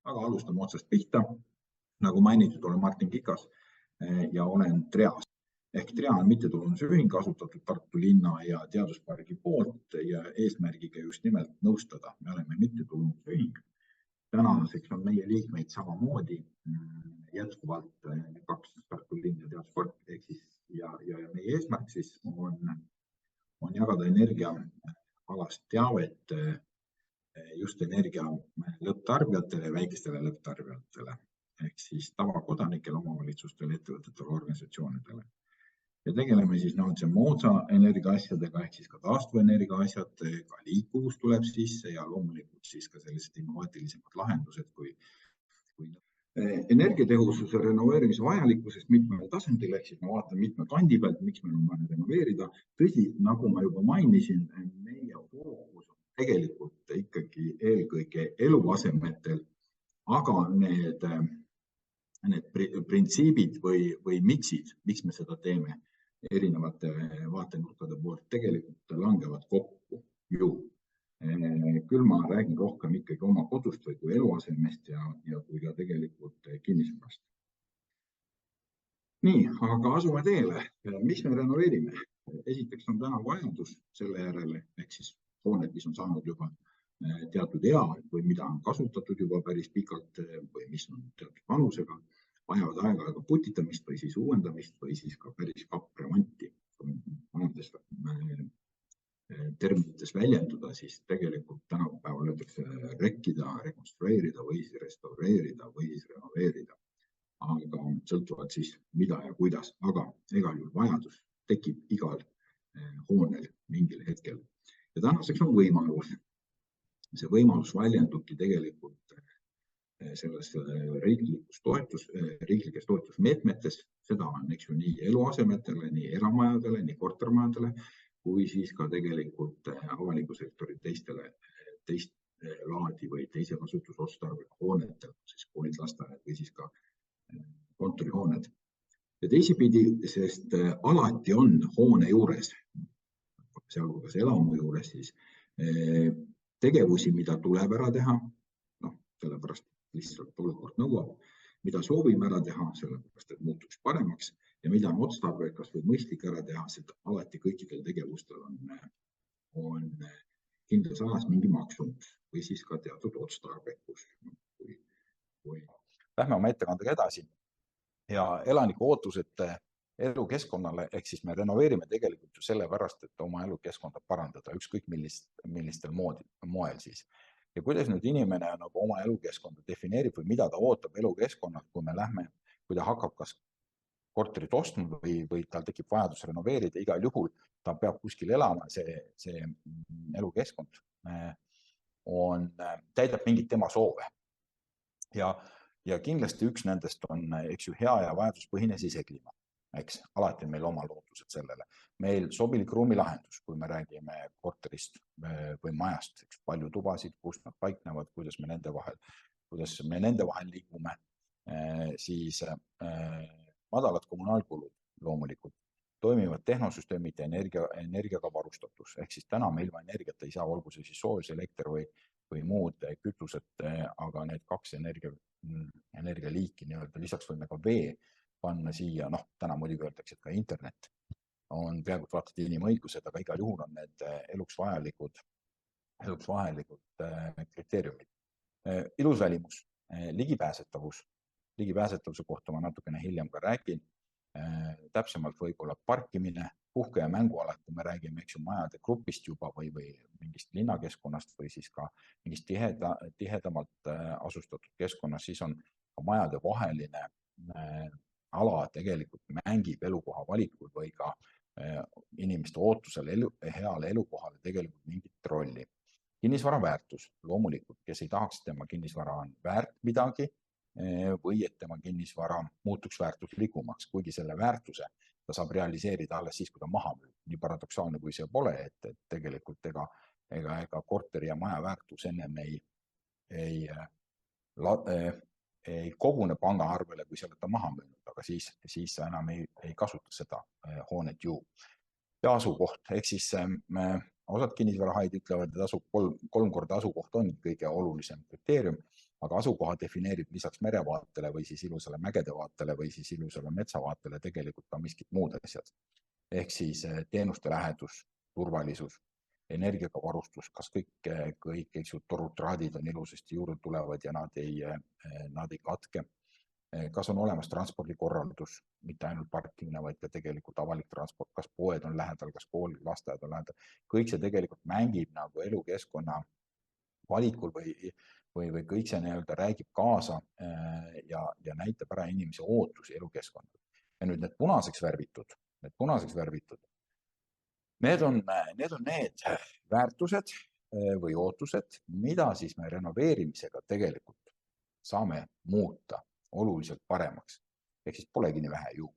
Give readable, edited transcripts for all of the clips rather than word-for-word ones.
Aga alustame otsast pihta. Nagu mainitud, olen Martin Kikas ja olen TREAS. Ehk TREA on mittetulundusühing asutatud Tartu linna ja teaduspargi poolt ja eesmärgiga just nimelt nõustada. Me oleme mittetulundusühing. Tänaseks on meie liikmeid samamoodi jätkuvalt 2 Tartu linna ja teaduspark. Ja meie eesmärk siis on jagada energiaalast teavet just energia lõpptarbijatele ja väikestele lõpptarbijatele. Ehk siis tavakodanikele, omavalitsustele, ettevõtetele, organisatsioonidele. Ja tegeleme siis moodsa energia asjadega, ehk siis ka taastuvenergia asjad, ka liikuvus tuleb sisse ja loomulikult siis ka sellised innovaatilisemad lahendused, kui energiatehususe renoveerimise vajalikkusest mitmel tasandil, ehk siis me vaatame mitme kandi pealt, miks meil on vaja renoveerida. Tõsi, nagu ma juba mainisin, meie fookus on tegelikult ikkagi eelkõige eluasemetel, aga need printsiibid või miksid, miks me seda teeme erinevate vaatenurkade poolt, tegelikult langevad kokku ju. Küll ma räägin rohkem ikkagi oma kodust või kui eluasemest ja kui ka tegelikult kinnisvarast. Nii, aga asume teele. Mis me renoveerime? Esiteks on täna vajadus selle järele, ehk siis hooned, mis on saanud juba teatud ea või mida on kasutatud juba päris pikalt või mis on teatud vanusega, vajavad aega putitamist või siis uuendamist või siis ka päris kapremonti. Vanades terminites väljenduda, siis tegelikult tänapäeval öeldakse rekkida, rekonstrueerida või restaureerida või renoveerida. Aga sõltuvad siis mida ja kuidas, aga igal juhul vajadus tekib igal hoonel mingil hetkel. Ja tänaseks on võimalus. See võimalus väljendubki tegelikult selles riiklikes toetusmeetmetes. Seda on nii eluasemetele, nii eramajadele, nii kortermajadele, kui siis ka tegelikult avaliku sektori teist laadi või teise kasutusotstarbega hoonetel, siis koolid, lasteaiad või siis ka kontorihooned. Ja teisipidi, sest alati on hoone juures, sealhulgas elamu juures, siis tegevusi, mida tuleb ära teha, sellepärast lihtsalt olukord nõuab, mida soovime ära teha, sellepärast et muutuks paremaks ja mida on otstarbekas või mõistlik ära teha, sest alati kõikidel tegevustel on kindlas ajas mingi maksumus või siis ka teatud otstarbekus. Lähme oma ettekandega edasi ja elaniku ootused elukeskkonnale, ehk siis me renoveerime tegelikult ju sellepärast, et oma elukeskkonda parandada, ükskõik millistel moel siis. Ja kuidas nüüd inimene nagu oma elukeskkonda defineerib või mida ta ootab elukeskkonnalt, kui ta hakkab kas korterit ostma või tal tekib vajadus renoveerida, igal juhul ta peab kuskil elama, see elukeskkond täidab mingit tema soove. Ja kindlasti üks nendest on hea ja vajaduspõhine sisekliima. Eks, alati on meil oma lootused sellele. Meil sobilik ruumilahendus, kui me räägime korterist või majast, palju tubasid, kus nad paiknevad, kuidas me nende vahel liigume, siis madalad kommunaalkulud loomulikult, toimivad tehnosüsteemid ja energiaga varustatus. Ehk siis täna me ilma energiat ei saa, olgu see siis soojus, elekter või muud kütused, aga need 2 energialiiki nii-öelda, lisaks võime ka vee panna siia, täna muidugi öeldakse, et ka internet on peaaegu vaatad inimõigused, aga igal juhul on need eluks vajalikud kriteeriumid. Ilus välimus, ligipääsetavuse kohta ma natukene hiljem ka räägin, täpsemalt võib-olla parkimine, puhke- ja mängualad, kui me räägime majade grupist juba või mingist linnakeskkonnast või siis ka mingist tihedamalt asustatud keskkonnast, siis on ka majade vaheline ala tegelikult mängib elukoha valikul või ka inimeste ootusel heale elukohale tegelikult mingit rolli. Kinnisvara väärtus, loomulikult, kes ei tahaks, et tema kinnisvara on väärt midagi või et tema kinnisvara muutuks väärtuslikumaks, kuigi selle väärtuse ta saab realiseerida alles siis, kui ta maha müüb. Nii paradoksaalne kui see pole, et tegelikult ega korteri ja maja väärtus ennem ei kogune pangaarvele, kui sa oled ta maha müünud, aga siis sa enam ei kasuta seda hoonet ju. ja asukoht, ehk siis osad kinnisvarahaid ütlevad, et kolm korda asukoht on kõige olulisem kriteerium, aga asukoha defineerib lisaks merevaatele või siis ilusale mägede vaatele või siis ilusale metsavaatele tegelikult ka miskid muud asjad. Ehk siis teenuste lähedus, turvalisus, energiaga varustus, kas kõik eks ju, torutraadid on ilusasti juurde tulevad ja nad ei katke. Kas on olemas transpordikorraldus, mitte ainult parkimine, vaid ka tegelikult avalik transport, kas poed on lähedal, kas kool, lasteaed on lähedal. Kõik see tegelikult mängib nagu elukeskkonna valikul või kõik see räägib kaasa ja näitab ära inimese ootusi elukeskkonnal. Ja nüüd need punaseks värvitud, need on need väärtused või ootused, mida siis me renoveerimisega tegelikult saame muuta oluliselt paremaks. Ehk siis polegi nii vähe ju.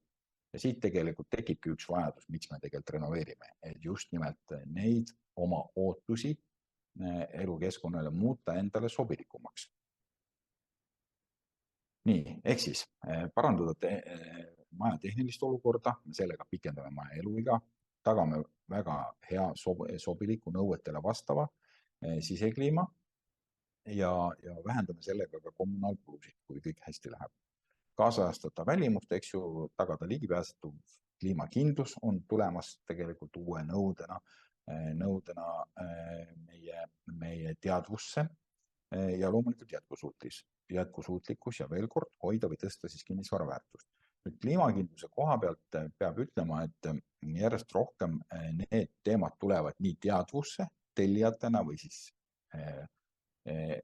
Ja siit tegelikult tekibki üks vajadus, miks me tegelikult renoveerime, et just nimelt neid oma ootusi elukeskkonnale muuta endale sobilikumaks. Nii, ehk siis parandada maja tehnilist olukorda, me sellega pikendame maja eluiga, tagame väga hea sobiliku nõuetele vastava sisekliima ja vähendame sellega ka kommunaalkulusid, kui kõik hästi läheb. Kaasajastada välimust, eks ju, tagada ligipääsetuv kliimakindlus on tulemas tegelikult uue nõudena meie teadvusse ja loomulikult jätkusuutlikkus ja veel kord hoida või tõsta siis kinnisvara väärtust. Nüüd kliimakindluse koha pealt peab ütlema, et järjest rohkem need teemad tulevad nii teadvusse tellijatena või siis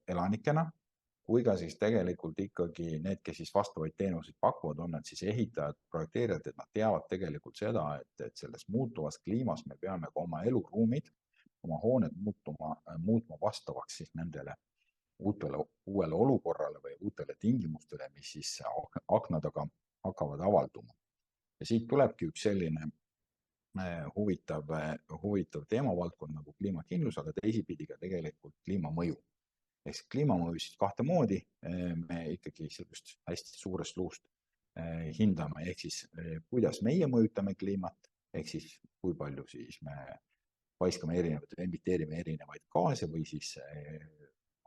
elanikena, kui ka siis tegelikult ikkagi need, kes siis vastavaid teenuseid pakuvad, on nad siis ehitajad, projekteerijad, et nad teavad tegelikult seda, et selles muutuvas kliimas me peame ka oma eluruumid, oma hooned muutma vastavaks siis nendele uuele olukorrale või uutele tingimustele, mis siis aknadega hakkavad avalduma. Ja siit tulebki üks selline huvitav teemavaldkond nagu kliimakindlus, aga teisipidi ka tegelikult kliimamõju. Ehk kliimamõju siis kahte moodi me ikkagi sellest hästi suurest luust hindame, ehk siis kuidas meie mõjutame kliimat, ehk siis kui palju siis me paiskame emiteerime erinevaid gaase või siis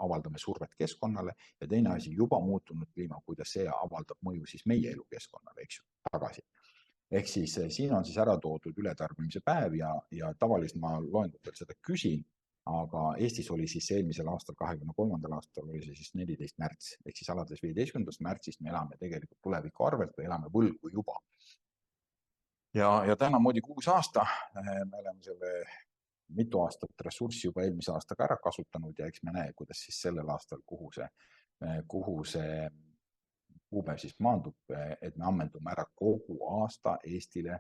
avaldame survet keskkonnale ja teine asi juba muutunud kliima, kuidas see avaldab mõju siis meie elukeskkonnale, eks ju, tagasi. Ehk siis siin on siis ära toodud ületarbimise päev ja tavaliselt ma loengutel seda küsin, aga Eestis oli siis eelmisel aastal, 2023. aastal oli see siis 14. märts, ehk siis alates 15. märtsist me elame tegelikult tuleviku arvelt või elame võlgu juba. Ja tänamoodi 6 aasta me oleme selle mitu aastat ressurssi juba eelmise aastaga ära kasutanud ja eks me näe, kuidas siis sellel aastal, kuhu see kuupäev siis maandub, et me ammendume ära kogu aasta Eestile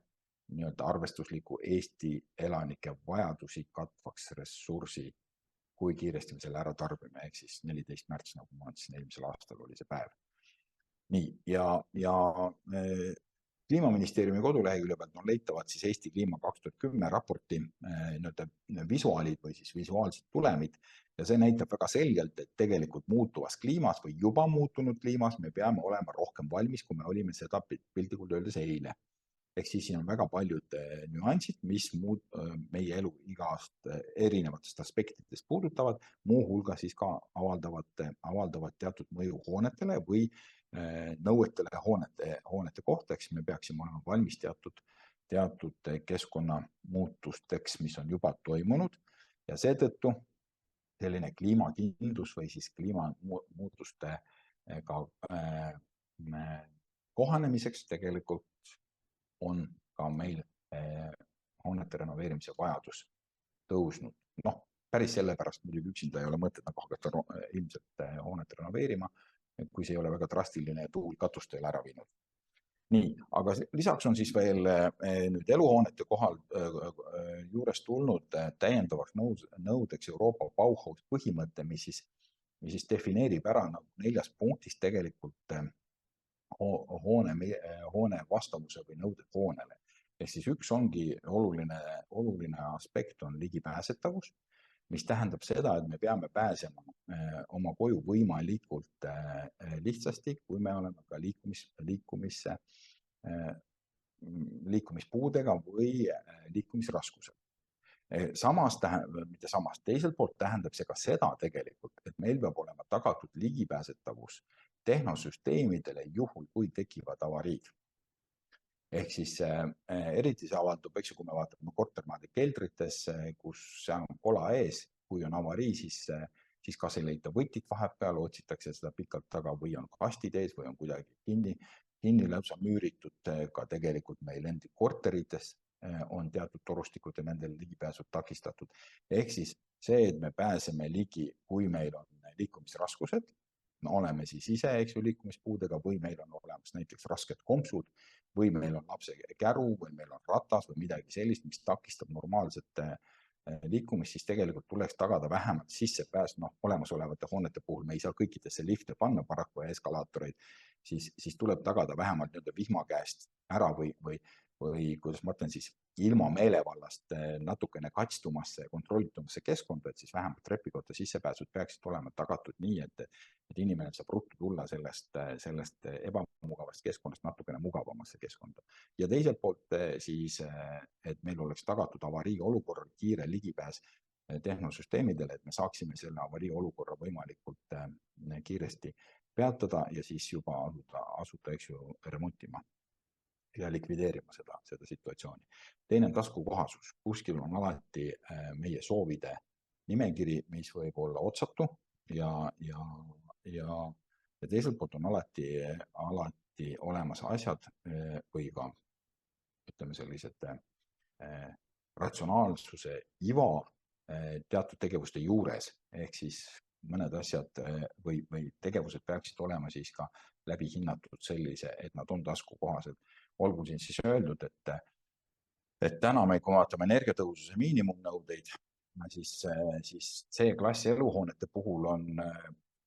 nii-öelda arvestusliku Eesti elanike vajadusi katvaks ressursi, kui kiiresti me selle ära tarbime, ehk siis 14. märts, nagu ma ütlesin, eelmisel aastal oli see päev. Nii, ja Kliimaministeeriumi kodulehekülje pealt on leitavad siis Eesti Kliima 2010 raporti visuaalid või siis visuaalsed tulemid ja see näitab väga selgelt, et tegelikult muutuvas kliimas või juba muutunud kliimas me peame olema rohkem valmis, kui me olime seda piltlikult öeldes eile. Ehk siis siin on väga paljud nüansid, mis meie elu igast erinevatest aspektidest puudutavad, muuhulgas siis ka avaldavad teatud mõju hoonetele või nõuetele hoonete kohta, eks me peaksime olema valmis teatud keskkonnamuutusteks, mis on juba toimunud ja seetõttu selline kliimakindlus või siis kliimamuutustega kohanemiseks tegelikult on ka meil hoonete renoveerimise vajadus tõusnud. Noh, päris sellepärast muidugi üksinda ei ole mõtet nagu hakata ilmselt hoonet renoveerima, kui see ei ole väga drastiline tuul katust ei ole ära viinud. Nii, aga lisaks on siis veel nüüd eluhoonete kohal juures tulnud täiendavaks nõudeks Euroopa Bauhaus põhimõte, mis siis defineerib ära nagu 4 punktis tegelikult hoone vastavuse või nõuded hoonele. Ehk siis üks ongi oluline aspekt on ligipääsetavus, mis tähendab seda, et me peame pääsema oma koju võimalikult lihtsasti, kui me oleme ka liikumisse liikumispuudega või liikumisraskusel. Samas mitte samas, teiselt poolt tähendab see ka seda tegelikult, et meil peab olema tagatud ligipääsetavus tehnosüsteemidele juhul, kui tekivad avariid. Ehk siis eriti see avaldub, eks ju, kui me vaatame kortermaade keldrites, kus seal on kola ees, kui on avarii, siis kas ei leita võtit vahepeal, otsitakse seda pikalt taga või on kastid ees või on kuidagi kinni lausa müüritud ka tegelikult meil endi korterites on teatud torustikud ja nendel ligipääsud takistatud. Ehk siis see, et me pääseme ligi, kui meil on liikumisraskused, me oleme siis ise, eks ju, liikumispuudega või meil on olemas näiteks rasked kompsud või meil on lapse käru või meil on ratas või midagi sellist, mis takistab normaalset liikumist, siis tegelikult tuleks tagada vähemalt sissepääs, olemasolevate hoonete puhul me ei saa kõikidesse lifte panna paraku ja eskalaatoreid, siis tuleb tagada vähemalt vihma käest ära või kuidas ma ütlen siis, ilma meelevallast natukene katstumasse ja kontrollitumasse keskkonda, et siis vähemalt trepikotta sissepääsud peaksid olema tagatud nii, et inimene saab ruttu tulla sellest ebamugavast keskkonnast natukene mugavamasse keskkonda. Ja teiselt poolt siis, et meil oleks tagatud avarii olukorral kiire ligipääs tehnosüsteemidele, et me saaksime selle avarii olukorra võimalikult kiiresti peatada ja siis juba asuda, eks ju, remontima ja likvideerima seda situatsiooni. Teine on taskukohasus. Kuskil on alati meie soovide nimekiri, mis võib olla otsatu ja teiselt poolt on alati olemas asjad või ka ütleme sellised ratsionaalsuse iva teatud tegevuste juures, ehk siis mõned asjad või tegevused peaksid olema siis ka läbi hinnatud sellise, et nad on taskukohased. Olgu siin siis öeldud, et täna me, kui vaatame energiatõhususe miinimumnõudeid, siis C-klassi eluhoonete puhul on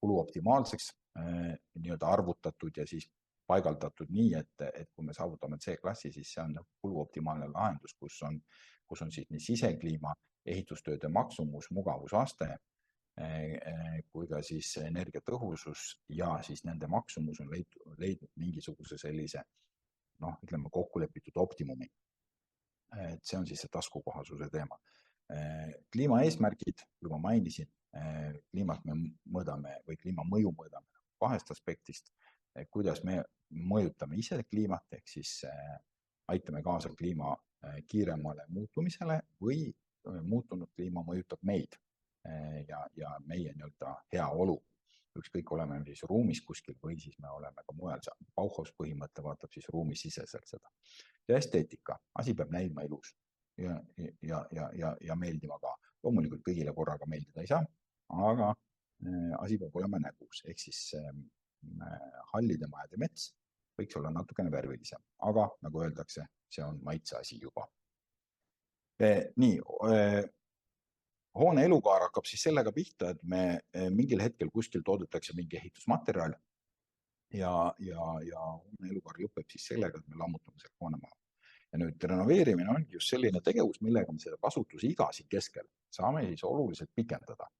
kulu optimaalseks nii-öelda arvutatud ja siis paigaldatud nii, et kui me saavutame C-klassi, siis see on kulu optimaalne lahendus, kus on siis nii sisekliima, ehitustööde maksumus, mugavusaste, kui ka siis energiatõhusus ja siis nende maksumus on leidnud mingisuguse sellise ütleme kokkulepitud optimumi. Et see on siis see taskukohasuse teema. Kliimaeesmärgid, kui ma mainisin, kliimat me mõõdame või kliimamõju mõõdame kahest aspektist, kuidas me mõjutame ise kliimat, ehk siis aitame kaasa kliima kiiremale muutumisele või muutunud kliima mõjutab meid ja meie nii-öelda heaolu. Ükskõik oleme siis ruumis kuskil või siis me oleme ka mujal. Bauhaus põhimõte vaatab siis ruumi siseselt seda. Ja esteetika. Asi peab näima ilus ja meeldima ka. Loomulikult kõigile korraga meeldida ei saa, aga asi peab olema nägus. Ehk siis hallide majade mets võiks olla natukene värvilisem. Aga nagu öeldakse, see on maitse asi juba. Nii, hoone elukaar hakkab siis sellega pihta, et me mingil hetkel kuskil toodetakse mingi ehitusmaterjal ja hoone elukaar lõpeb siis sellega, et me lammutame selle hoone maha. Ja nüüd renoveerimine ongi just selline tegevus, millega me seda kasutuse-iga siin keskel saame siis oluliselt pikendada.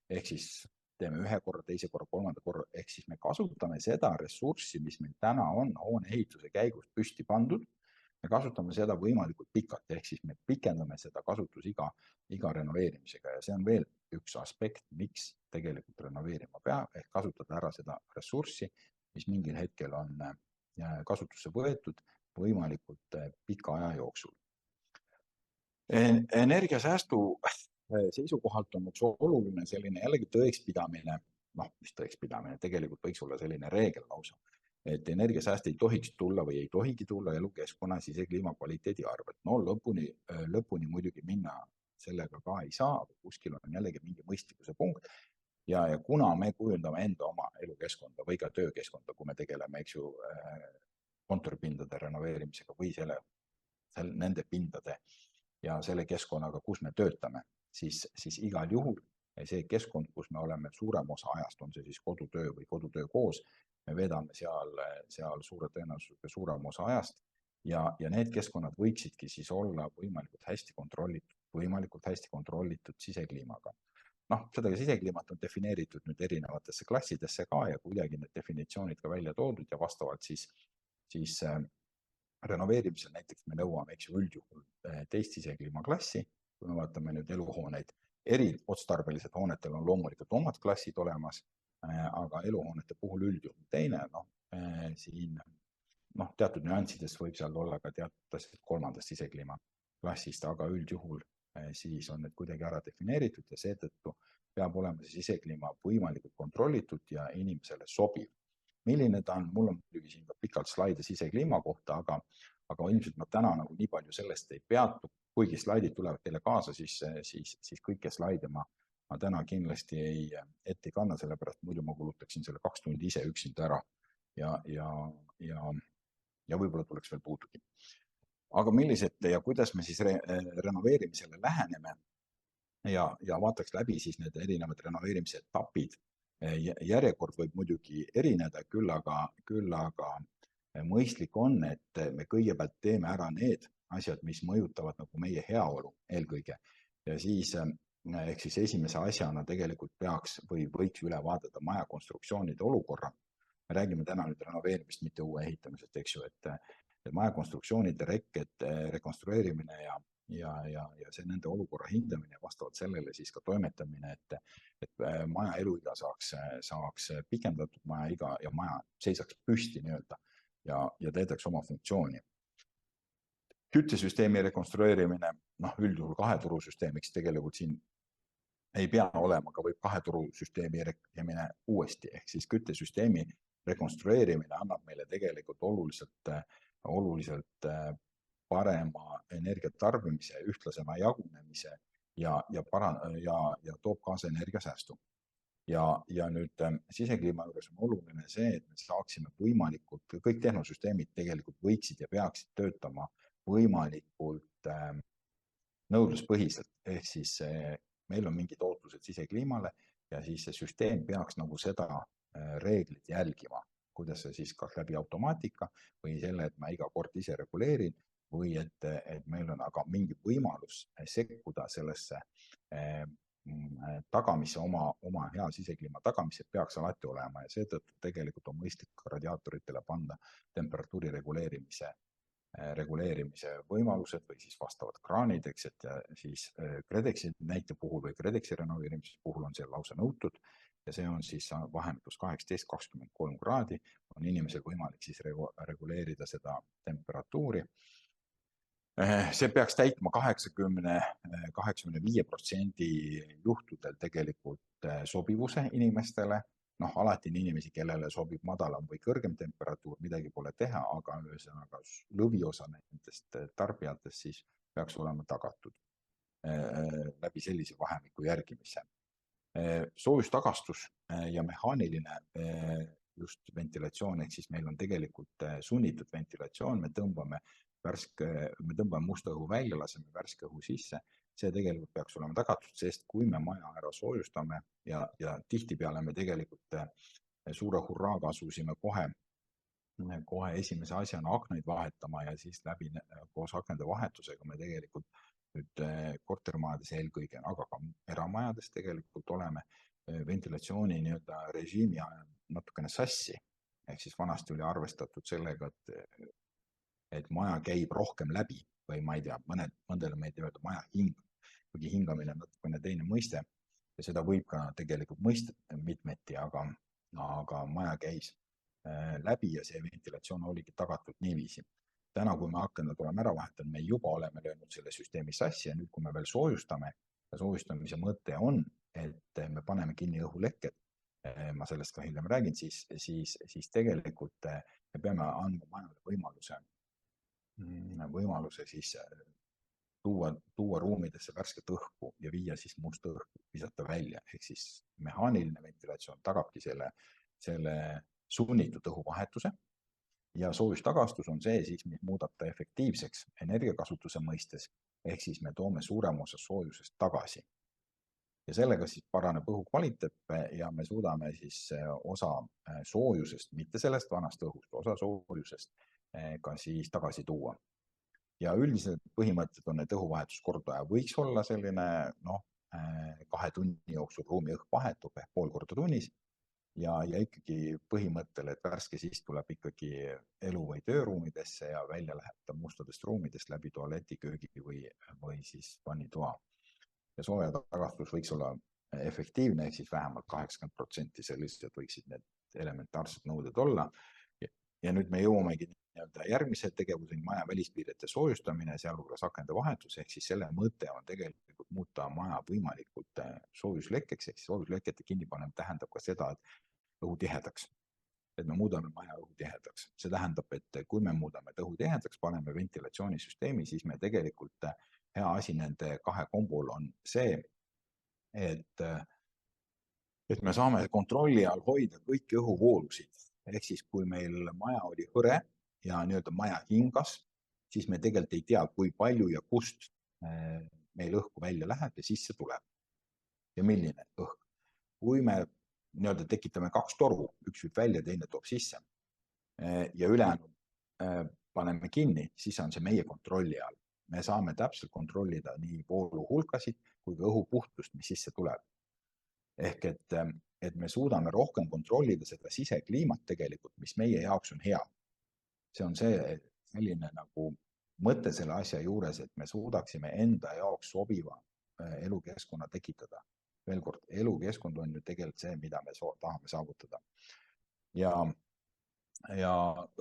Ehk siis teeme ühe korra, teise korra, kolmanda korra, ehk siis me kasutame seda ressurssi, mis meil täna on hoone ehituse käigus püsti pandud. Me kasutame seda võimalikult pikalt, ehk siis me pikendame seda kasutusiga iga renoveerimisega ja see on veel üks aspekt, miks tegelikult renoveerima peab, ehk kasutada ära seda ressurssi, mis mingil hetkel on kasutusse võetud võimalikult pika aja jooksul. Energiasäästu seisukohalt on üks oluline selline jällegi tõekspidamine, mis tõekspidamine, tegelikult võiks olla selline reegel lausa, et energiasääst ei tohiks tulla või ei tohigi tulla elukeskkonna sisekliima kvaliteedi arvelt. Lõpuni muidugi minna sellega ka ei saa, kuskil on jällegi mingi mõistlikkuse punkt ja kuna me kujundame enda oma elukeskkonda või ka töökeskkonda, kui me tegeleme, eks ju, kontoripindade renoveerimisega või nende pindade ja selle keskkonnaga, kus me töötame, siis igal juhul see keskkond, kus me oleme suurem osa ajast, on see siis kodutöö või kodutöö koos, me vedame seal suure tõenäosusega suurem osa ajast ja need keskkonnad võiksidki siis olla võimalikult hästi kontrollitud sisekliimaga. Seda sisekliimat on defineeritud nüüd erinevatesse klassidesse ka ja kuidagi need definitsioonid ka välja toodud ja vastavalt siis renoveerimisel näiteks me nõuame, eks ju, üldjuhul teist sisekliimaklassi, kui me vaatame nüüd eluhooneid. Eriotstarbelised hoonetel on loomulikult omad klassid olemas, aga eluhoonete puhul üldjuhul teine, siin teatud nüanssides võib seal olla ka teatud kolmandast sisekliimaklassist, aga üldjuhul siis on need kuidagi ära defineeritud ja seetõttu peab olema see sisekliima võimalikult kontrollitud ja inimesele sobiv. Milline ta on, mul on muidugi siin ka pikalt slaide sisekliima kohta, aga ilmselt ma täna nagu nii palju sellest ei peatu, kuigi slaidid tulevad teile kaasa, siis kõiki slaide ma täna kindlasti ette ei kanna, sellepärast muidu ma kulutaksin selle 2 tundi ise üksinda ära ja võib-olla tuleks veel puudugi. Aga millised ja kuidas me siis renoveerimisele läheneme ja vaataks läbi siis need erinevad renoveerimise etapid. Järjekord võib muidugi erineda, küll aga mõistlik on, et me kõigepealt teeme ära need asjad, mis mõjutavad nagu meie heaolu eelkõige. Ja siis ehk siis esimese asjana tegelikult võiks üle vaadata maja konstruktsioonide olukorra. Me räägime täna nüüd renoveerimist, mitte uue ehitamisest, eks ju, et maja konstruktsioonide rekonstrueerimine ja see nende olukorra hindamine ja vastavalt sellele siis ka toimetamine, et maja eluiga saaks pikendatud maja iga ja maja seisaks püsti nii-öelda ja teedaks oma funktsiooni. Küttesüsteemi rekonstrueerimine, üldjuhul 2-turusüsteemiks tegelikult siin ei pea olema, aga võib 2-turusüsteemi rekimine uuesti, ehk siis küttesüsteemi rekonstrueerimine annab meile tegelikult oluliselt parema energiatarbimise, ühtlasema jagunemise ja toob kaasa energiasäästu. Ja nüüd sisekliima juures on oluline see, et me saaksime võimalikult, kõik tehnosüsteemid tegelikult võiksid ja peaksid töötama võimalikult nõudluspõhiselt, ehk siis meil on mingid ootused sisekliimale ja siis see süsteem peaks nagu seda reeglit jälgima, kuidas see siis kas läbi automaatika või selle, et ma iga kord ise reguleerin või et meil on aga mingi võimalus sekkuda sellesse tagamisse, oma hea sisekliima tagamisse peaks alati olema ja seetõttu tegelikult on mõistlik radiaatoritele panda temperatuuri reguleerimise võimalused või siis vastavad kraanid, eks, et siis KredExi näite puhul või KredExi renoveerimise puhul on see lausa nõutud ja see on siis vahemikus 18-23 kraadi, on inimesel võimalik siis reguleerida seda temperatuuri. See peaks täitma 85% juhtudel tegelikult sobivuse inimestele. Alati on inimesi, kellele sobib madalam või kõrgem temperatuur, midagi pole teha, aga ühesõnaga lõviosa nendest tarbijatest siis peaks olema tagatud läbi sellise vahemiku järgimise. Soojustagastус ja mehaaniline just ventilatsioon, ehk siis meil on tegelikult sunnitud ventilatsioon, me tõmbame musta õhu välja, laseme värske õhu sisse, see tegelikult peaks olema tagatud, sest kui me maja ära soojustame ja tihtipeale me tegelikult suure hurraaga asusime kohe esimese asjana aknaid vahetama ja siis koos aknade vahetusega me tegelikult nüüd kortermajades eelkõige, aga ka eramajades tegelikult oleme ventilatsiooni nii-öelda režiimi natukene sassi, ehk siis vanasti oli arvestatud sellega, et maja käib rohkem läbi või ma ei tea, mõndele meeldib öelda maja hing, kuigi hingamine on natukene teine mõiste ja seda võib ka tegelikult mõista mitmeti, aga maja käis läbi ja see ventilatsioon oligi tagatud niiviisi. Täna, kui me aknad oleme ära vahetanud, me juba oleme löönud selle süsteemi sassi ja nüüd, kui me veel soojustame ja soojustamise mõte on, et me paneme kinni õhulekked, ma sellest ka hiljem räägin, siis tegelikult me peame andma majale võimaluse siis tuua ruumidesse värsket õhku ja viia siis musta õhku, visata välja, ehk siis mehaaniline ventilatsioon tagabki selle sunnitud õhuvahetuse ja soojustagastус on see siis, mis muudab ta efektiivseks energiakasutuse mõistes, ehk siis me toome suurema osa soojusest tagasi. Ja sellega siis paraneb õhu kvaliteet ja me suudame siis osa soojusest, mitte sellest vanast õhust, osa soojusest ka siis tagasi tuua. Ja üldiselt põhimõtted on, et õhuvahetuskordaja võiks olla selline 2 tunni jooksul ruumi õhk vahetub ehk pool korda tunnis ja ikkagi põhimõttel, et värske siis tuleb ikkagi elu- või tööruumidesse ja välja läheb ta mustadest ruumidest läbi tualeti, köögi või siis vannitoa. Ja soojatagastus võiks olla efektiivne, ehk siis vähemalt 80%, sellised võiksid need elementaarsed nõuded olla. Ja nüüd me jõuamegi järgmise tegevuseni, maja välispiiride soojustamine, sealhulgas akende vahetus, ehk siis selle mõte on tegelikult muuta maja võimalikult soojuslekkeks, ehk siis soojuslekete kinnipanemine tähendab ka seda, et õhutihedaks, et me muudame maja õhutihedaks. See tähendab, et kui me muudame õhutihedaks, paneme ventilatsioonisüsteemi, siis me tegelikult hea asi nende kahe kombol on see, et me saame kontrolli all hoida kõiki õhuvoolusid. Ehk siis, kui meil maja oli hõre ja nii-öelda maja hingas, siis me tegelikult ei tea, kui palju ja kust meil õhku välja läheb ja sisse tuleb. Ja milline õhk. Kui me nii-öelda tekitame kaks toru, üks viib välja, teine toob sisse ja ülejäänud paneme kinni, siis on see meie kontrolli all. Me saame täpselt kontrollida nii voolu hulkasid kui ka õhupuhtust, mis sisse tuleb. Ehk et me suudame rohkem kontrollida seda sisekliimat tegelikult, mis meie jaoks on hea. See on selline nagu mõte selle asja juures, et me suudaksime enda jaoks sobiva elukeskkonna tekitada. Veel kord, elukeskkond on ju tegelikult see, mida me tahame saavutada. Ja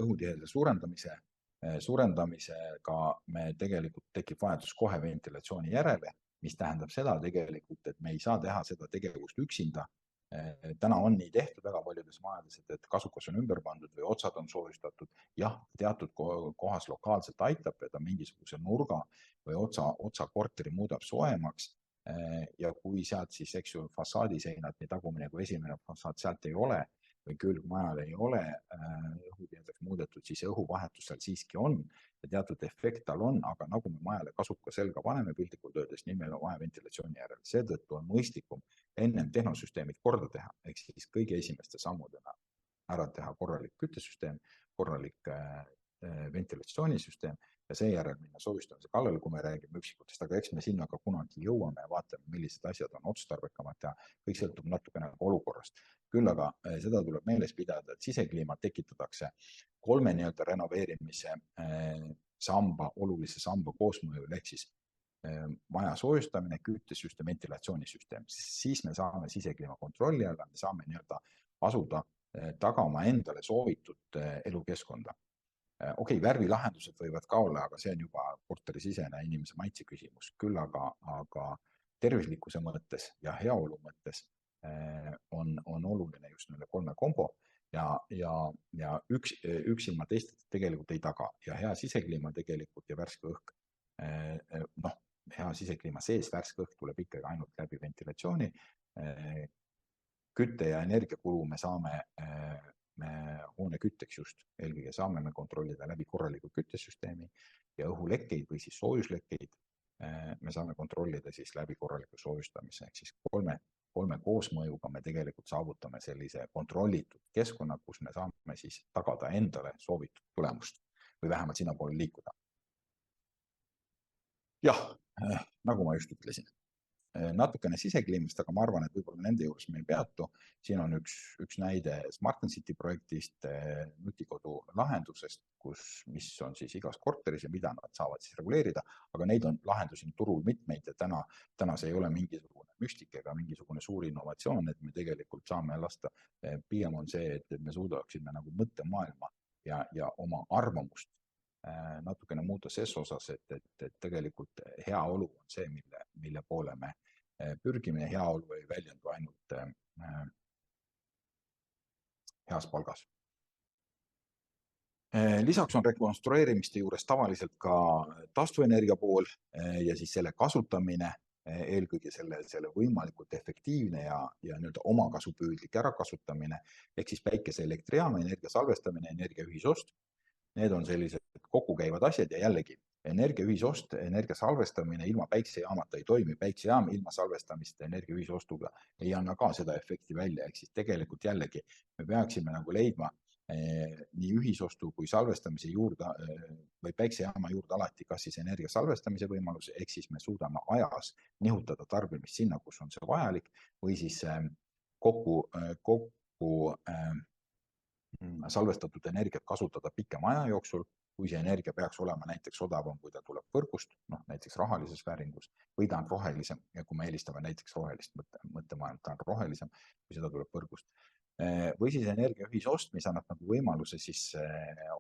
õhutiheduse suurendamisega me tegelikult tekib vajadus kohe ventilatsiooni järele, mis tähendab seda tegelikult, et me ei saa teha seda tegevust üksinda. Täna on nii tehtud väga paljudes majades, et kasukas on ümber pandud või otsad on soojustatud. Jah, teatud kohas lokaalselt aitab, et mingisuguse nurga või otsa korteri muudab soojemaks. Ja kui sealt siis, eks ju, fassaadiseinad, nii tagumine kui esimene fassaad sealt ei ole või külgmajal ei ole õhutihedaks muudetud, siis õhuvahetus seal siiski on ja teatud efekt tal on, aga nagu me majale kasuka selga paneme piltlikult öeldes, nii meil on vaja ventilatsiooni järel. Seetõttu on mõistlikum ennem tehnosüsteemid korda teha, ehk siis kõige esimeste sammudena ära teha korralik küttesüsteem, korralik ventilatsioonisüsteem ja seejärel minna soojustamise kallale, kui me räägime üksikutest, aga eks me sinna ka kunagi jõuame ja vaatame, millised asjad on otstarbekamad ja kõik sõltub natukene olukorrast. Küll aga seda tuleb meeles pidada, et sisekliimat tekitatakse 3 nii-öelda renoveerimise samba, olulise samba koosmõjul, ehk siis maja soojustamine, küttesüsteem, ventilatsioonisüsteem. Siis me saame sisekliima kontrolli alla, me saame nii-öelda asuda tagama endale soovitud elukeskkonda. Okei, värvilahendused võivad ka olla, aga see on juba korterisisene inimese maitse küsimus. Küll aga tervislikkuse mõttes ja heaolu mõttes on oluline just nende 3 kombo ja üks ilma teistest tegelikult ei taga. Ja hea sisekliima tegelikult ja värske õhk, hea sisekliima sees värske õhk tuleb ikkagi ainult läbi ventilatsiooni. Kütte ja energiakulu me saame hoone kütteks just, eelkõige saame me kontrollida läbi korraliku küttesüsteemi ja õhulekkeid või siis soojuslekkeid me saame kontrollida siis läbi korraliku soojustamise, ehk siis 3 koosmõjuga me tegelikult saavutame sellise kontrollitud keskkonna, kus me saame siis tagada endale soovitud tulemust või vähemalt sinnapoole liikuda. Jah, nagu ma just ütlesin, natukene sisekliimast, aga ma arvan, et võib-olla nende juures me ei peatu. Siin on üks näide Smart & City projektist, nutikodu lahendusest, mis on siis igas korteris ja mida nad saavad siis reguleerida, aga neid on lahendusi turul mitmeid ja täna see ei ole mingisugune müstika ega mingisugune suur innovatsioon, et me tegelikult saame lasta. Pigem on see, et me suudaksime nagu mõttemaailma ja oma arvamust natukene muuta ses osas, et tegelikult heaolu on see, mille poole me pürgime. Heaolu ei väljendu ainult heas palgas. Lisaks on rekonstrueerimiste juures tavaliselt ka taastuvenergia pool ja siis selle kasutamine, eelkõige selle võimalikult efektiivne ja nii-öelda omakasupüüdlik ärakasutamine, ehk siis päikeseelektrijaama, energia salvestamine, energia ühisost. Need on sellised kokkukäivad asjad ja jällegi energia ühisost, energia salvestamine ilma päiksejaamata ei toimi. Päiksejaam ilma salvestamist energia ühisostuga ei anna ka seda efekti välja, ehk siis tegelikult jällegi me peaksime nagu leidma nii ühisostu kui salvestamise juurde või päiksejaama juurde alati kas siis energia salvestamise võimalus, ehk siis me suudame ajas nihutada tarbimist sinna, kus on see vajalik või siis kokku võrku salvestatud energiat kasutada pikema aja jooksul, kui see energia peaks olema näiteks odavam, kui ta tuleb võrgust, näiteks rahalises vääringus, või ta on rohelisem ja kui me eelistame näiteks rohelist mõttemaailma, ta on rohelisem, kui seda tuleb võrgust. Või siis energia ühisost, mis annab nagu võimaluse siis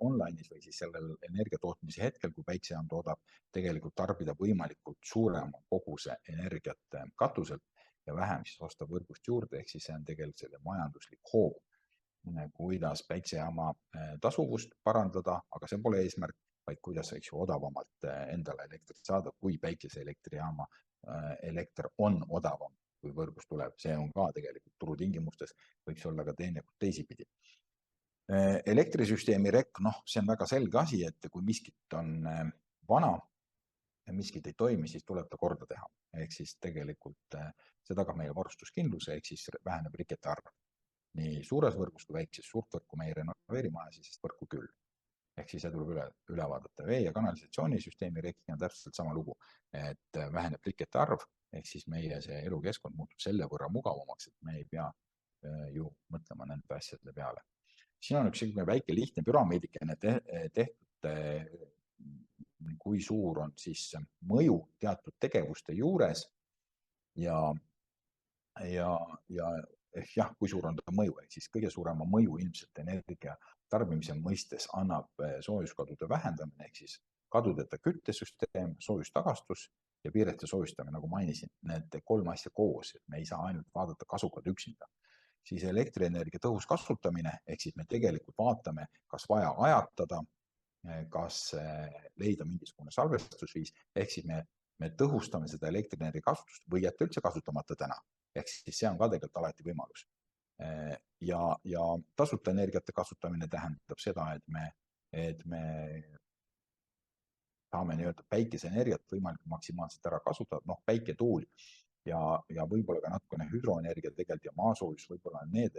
online'is või siis sellel energia tootmise hetkel, kui päiksejaam toodab, tegelikult tarbida võimalikult suurema koguse energiat katuselt ja vähem siis osta võrgust juurde, ehk siis see on tegelikult selle majanduslik hoob, kuidas päiksejaama tasuvust parandada, aga see pole eesmärk, vaid kuidas odavamalt endale elektrit saada, kui päikeseelektrijaama elekter on odavam, kui võrgust tuleb. See on ka tegelikult turutingimustes, võiks olla ka teisipidi. Elektrisüsteemi rekk, see on väga selge asi, et kui miskit on vana ja miskit ei toimi, siis tuleb ta korda teha. Ehk siis tegelikult see tagab meile varustuskindluse, ehk siis väheneb rikete arv. Nii suures võrgus kui väikses, suurt võrku me ei renoveeri maja, siis võrku küll. Ehk siis see tuleb üle vaadata. Vee- ja kanalisatsioonisüsteemi rekkiga on täpselt sama lugu, et väheneb rikete arv, ehk siis meie see elukeskkond muutub selle võrra mugavamaks, et me ei pea ju mõtlema nende asjade peale. Siin on üks väike lihtne püramiidikene tehtud, kui suur on siis mõju teatud tegevuste juures ja kui suur on ta mõju, ehk siis kõige suurema mõju ilmselt energia tarbimise mõistes annab soojuskadude vähendamine, ehk siis kadudeta küttesüsteem, soojustagastus ja piirete soojustamine, nagu mainisin, need 3 asja koos, et me ei saa ainult vaadata kasukad üksinda. Siis elektrienergia tõhus kasutamine, ehk siis me tegelikult vaatame, kas vaja ajatada, kas leida mingisugune salvestusviis, ehk siis me tõhustame seda elektrienergia kasutust või jätta üldse kasutamata täna. Ehk siis see on ka tegelikult alati võimalus. Ja tasuta energiate kasutamine tähendab seda, et me saame nii-öelda päikeseenergiat võimalikult maksimaalselt ära kasutada, päike, tuul ja võib-olla ka natukene hüdroenergia tegelikult ja maasoojus võib-olla need,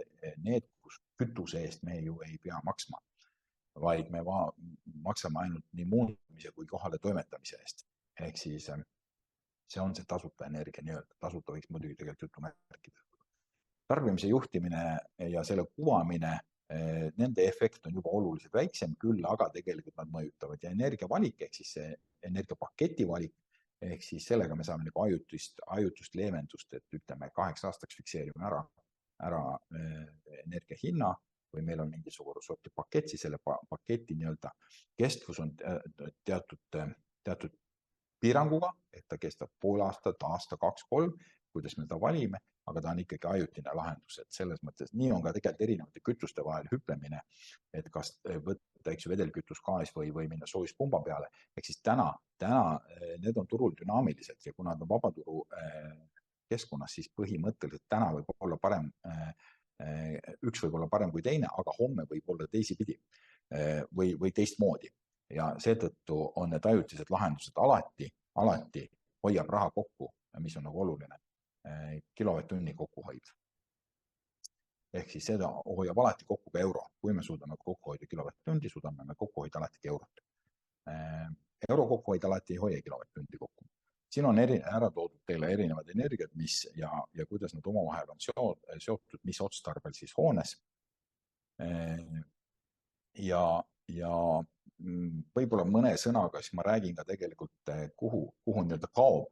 kus kütuse eest me ju ei pea maksma, vaid me maksame ainult nii muundamise kui kohale toimetamise eest. Ehk siis see on see tasuta energia nii-öelda, tasuta võiks muidugi tegelikult jutumärkida. Tarbimise juhtimine ja selle kuvamine, nende efekt on juba oluliselt väiksem, küll aga tegelikult nad mõjutavad ja energiavalik, ehk siis see energiapaketi valik, ehk siis sellega me saame nagu ajutust leevendust, et ütleme 8 aastaks fikseerime ära energia hinna või meil on mingisugune sorti pakett, siis selle paketi nii-öelda kestvus on teatud piiranguga, et ta kestab pool aastat, aasta, 2-3, kuidas me ta valime, aga ta on ikkagi ajutine lahendus, et selles mõttes nii on ka tegelikult erinevate kütuste vahel hüplemine, et kas võtta vedelkütus gaas või minna soojuspumba peale, ehk siis täna need on turul dünaamilised ja kuna nad on vabaturu keskkonnas, siis põhimõtteliselt täna võib olla parem, üks võib olla parem kui teine, aga homme võib olla teisipidi või teistmoodi. Ja seetõttu on need ajutised lahendused alati hoiab raha kokku, mis on nagu oluline, kilovatt-tunni kokkuhoid. Ehk siis seda hoiab alati kokku ka euro. Kui me suudame kokku hoida kilovatt-tundi, suudame me kokku hoida alati ka eurot. Euro kokkuhoid alati ei hoia kilovatt-tundi kokku. Siin on ära toodud teile erinevad energiat, ja kuidas nad omavahel on seotud, mis otstarbel siis hoones. Ja võib-olla mõne sõnaga, siis ma räägin ka tegelikult, kuhu nii-öelda kaob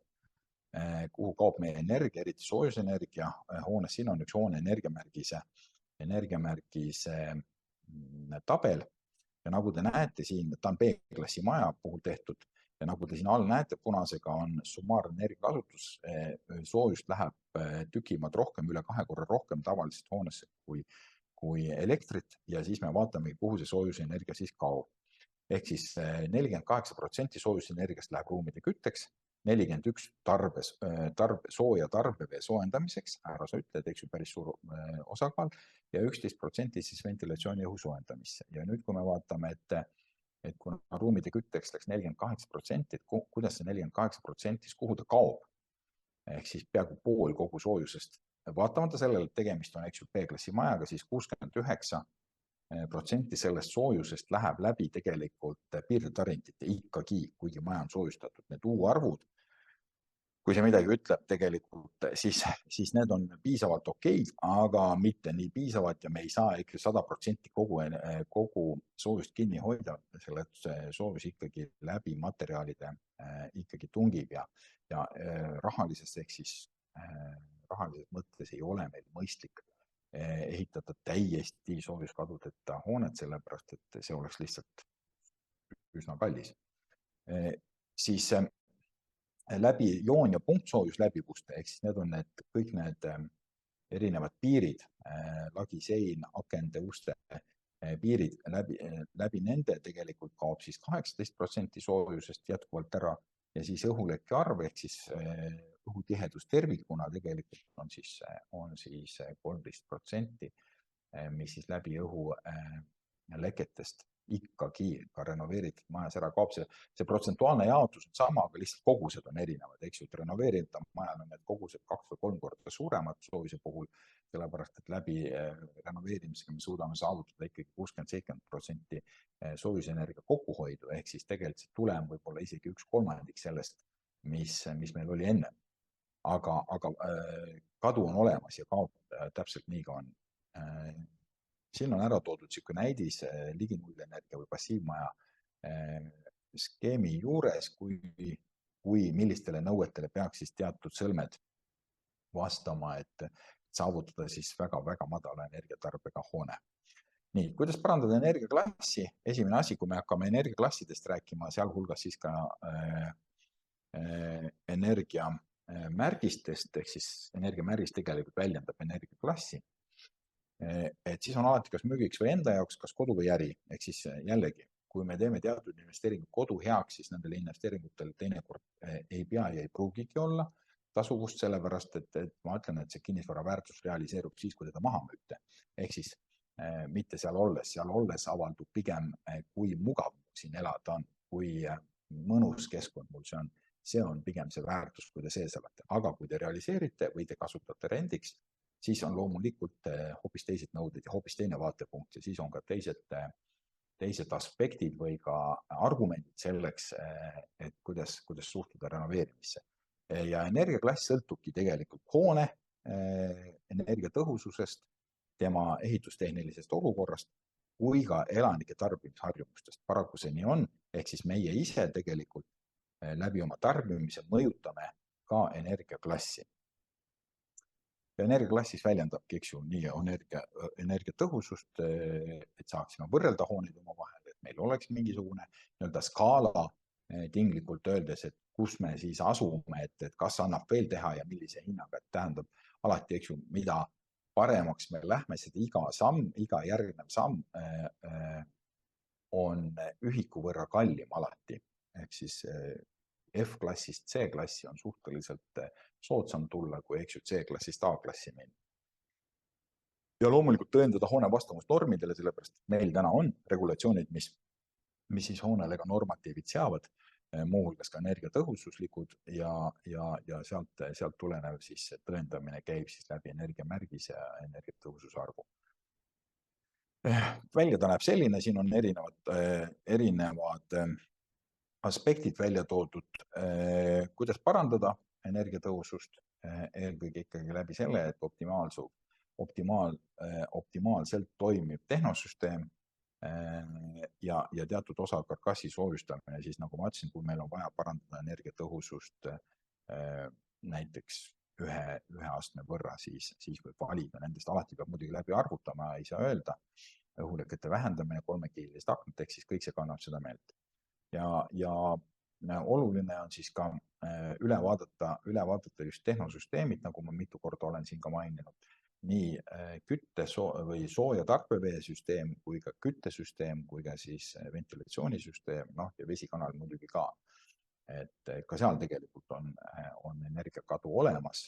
meie energia, eriti soojusenergia hoones. Siin on üks hoone energiamärgise tabel ja nagu te näete siin, ta on B-klassi maja puhul tehtud ja nagu te siin all näete, punasega on summaarne energiakasutus, soojust läheb tükimaad rohkem, üle 2 korra rohkem tavalisest hoonesse kui elektrit ja siis me vaatame, kuhu see soojusenergia siis kaob. Ehk siis 48% soojusenergiast läheb ruumide kütteks, 41% sooja tarbevee soojendamiseks, ära sa ütled, eks ju päris suur osakaal, ja 11% siis ventilatsiooni õhu soojendamisse. Ja nüüd, kui me vaatame, et kui ruumide kütteks läks 48%, et kuidas see 48%, kuhu ta kaob, ehk siis peaaegu pool kogu soojusest. Vaatamata sellele, et tegemist on B-klassi majaga, siis 69% sellest soojusest läheb läbi tegelikult piirdetarindite ikkagi, kuigi maja on soojustatud. Need U-arvud kui see midagi ütleb tegelikult, siis need on piisavalt okeid, aga mitte nii piisavad ja me ei saa ikka 100% kogu soojust kinni hoida, selle soojus ikkagi läbi materjalide ikkagi tungib ja rahalises ehk siis rahalises mõttes ei ole meil mõistlik ehitada täiesti soojuskadudeta hoonet, sellepärast et see oleks lihtsalt üsna kallis. Siis läbi joon- ja punktsoojusläbivuste, ehk siis need on kõik need erinevad piirid, lagisein, akende, uste piirid, läbi nende tegelikult kaob siis 18% soojusest jätkuvalt ära ja siis õhuleke arv ehk siis õhutihedus tervikuna tegelikult on siis 13%, mis siis läbi õhu leketest ikkagi ka renoveeritud majas ära kaob. See protsentuaalne jaotus on sama, aga lihtsalt kogused on erinevad, eks ju, et renoveeritud majal on need kogused 2 või 3 korda suuremad soojuse puhul, sellepärast et läbi renoveerimisega me suudame saavutada ikkagi 60-70% soojusenergia kokkuhoidu, ehk siis tegelikult see tulem võib olla isegi 1/3 sellest, mis meil oli enne. Aga kadu on olemas ja kaob täpselt nii ka on. Siin on ära toodud niisugune näidis ligi nullenergia või passiivmaja skeemi juures, kui millistele nõuetele peaks siis teatud sõlmed vastama, et saavutada siis väga-väga madala energiatarbega hoone. Nii, kuidas parandada energiaklassi? Esimene asi, kui me hakkame energiaklassidest rääkima, sealhulgas siis ka energiamärgistest, ehk siis energiamärgis tegelikult väljendab energiaklassi, et siis on alati kas müügiks või enda jaoks, kas kodu või äri, ehk siis jällegi, kui me teeme teatud investeeringud kodu heaks, siis nendele investeeringutel teinekord ei pea ja ei pruugigi olla tasuvust, sellepärast et ma ütlen, et see kinnisvara väärtus realiseerub siis, kui teda maha müüte. Ehk siis mitte seal olles avaldub pigem, kui mugav siin elada on, kui mõnus keskkond mul see on pigem see väärtus, kui te sees olete. Aga kui te realiseerite või te kasutate rendiks, siis on loomulikult hoopis teised nõuded ja hoopis teine vaatepunkt ja siis on ka teised aspektid või ka argumendid selleks, et kuidas suhtuda renoveerimisse. Ja energiaklass sõltubki tegelikult hoone energiatõhususest, tema ehitustehnilisest olukorrast kui ka elanike tarbimisharjumustest. Paraku see nii on, ehk siis meie ise tegelikult läbi oma tarbimise mõjutame ka energiaklassi. Ja energiaklassis väljendabki, eks ju, nii energiatõhusust, et saaksime võrrelda hooneid oma vahel, et meil oleks mingisugune skaala tinglikult öeldes, et kus me siis asume, et kas annab veel teha ja millise hinnaga, et tähendab alati, eks ju, mida paremaks me lähme, seda iga järgnev samm on ühiku võrra kallim alati, ehk siis F-klassist C-klassi on suhteliselt soodsam tulla, kui C-klassist A-klassi minna. Ja loomulikult tõendada hoone vastavust normidele, sellepärast meil täna on regulatsioonid, mis siis hoonele ka normatiivid seavad, muuhulgas ka energiatõhususlikud ja sealt tulenev siis tõendamine käib siis läbi energiamärgise ja energiatõhususe arvu. Välja ta näeb selline, siin on erinevad aspektid välja toodud, kuidas parandada energiatõhusust, eelkõige ikkagi läbi selle, et optimaalselt toimib tehnosüsteem ja teatud osa karkassi soojustamine, siis nagu ma ütlesin, kui meil on vaja parandada energiatõhusust näiteks ühe astme võrra, siis võib valida nendest, alati peab muidugi läbi arvutama, ei saa öelda, õhulekete vähendamine, 3-kiilist aknat, ehk siis kõik see kannab seda meelt. Ja oluline on siis ka üle vaadata just tehnosüsteemid, nagu ma mitu korda olen siin ka maininud, nii kütte või sooja tarkveesüsteem kui ka küttesüsteem, kui ka siis ventilatsioonisüsteem, ja vesikanal muidugi ka. Et ka seal tegelikult on energiakadu olemas.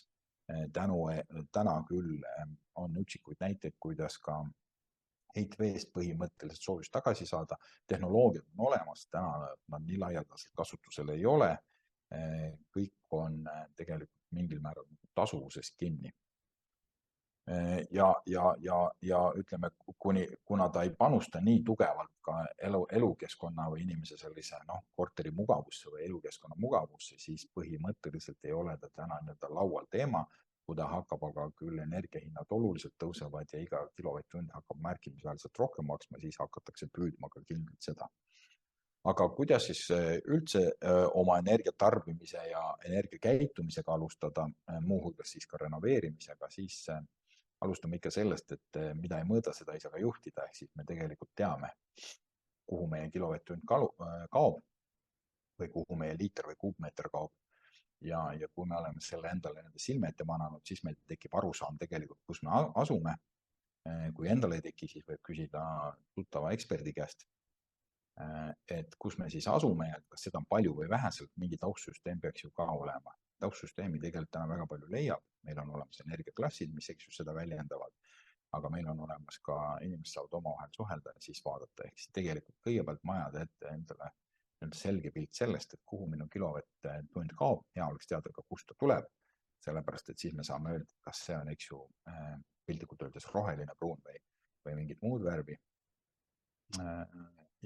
Täna küll on üksikuid näiteid, kuidas ka heitveest põhimõtteliselt soojust tagasi saada. Tehnoloogiad on olemas, täna nad nii laialdaselt kasutusel ei ole. Kõik on tegelikult mingil määral tasuvusest kinni. ja ütleme, kuna ta ei panusta nii tugevalt ka elukeskkonna või inimese sellise korteri mugavusse või elukeskkonna mugavusse, siis põhimõtteliselt ei ole ta täna nii-öelda laual teema. Kui ta hakkab aga küll energiahinnad oluliselt tõusevad ja iga kilovatt-tund hakkab märkimisväärselt rohkem maksma, siis hakatakse püüdma ka kindlalt seda. Aga kuidas siis üldse oma energiatarbimise ja energiakäitumisega alustada, muuhulgas siis ka renoveerimisega, siis alustame ikka sellest, et mida ei mõõda, seda ei saa ka juhtida, ehk siis me tegelikult teame, kuhu meie kilovatt-tund kaob või kuhu meie liiter või kuupmeeter kaob. Ja kui me oleme selle endale silme ette mananud, siis meil tekib arusaam tegelikult, kus me asume. Kui endale ei teki, siis võib küsida tuttava eksperdi käest, et kus me siis asume ja kas seda on palju või väheselt, mingi taustsüsteem peaks ju ka olema. Taustsüsteemi tegelikult täna väga palju leiab, meil on olemas energiaklassid, mis seda väljendavad, aga meil on olemas ka inimesed saavad omavahel suhelda ja siis vaadata, ehk siis tegelikult kõigepealt majade ette endale selge pilt sellest, et kuhu minu kilovatt-tund kaob, hea oleks teada ka, kust ta tuleb, sellepärast et siis me saame öelda, kas see on, eks ju, piltlikult öeldes roheline, pruun või mingit muud värvi.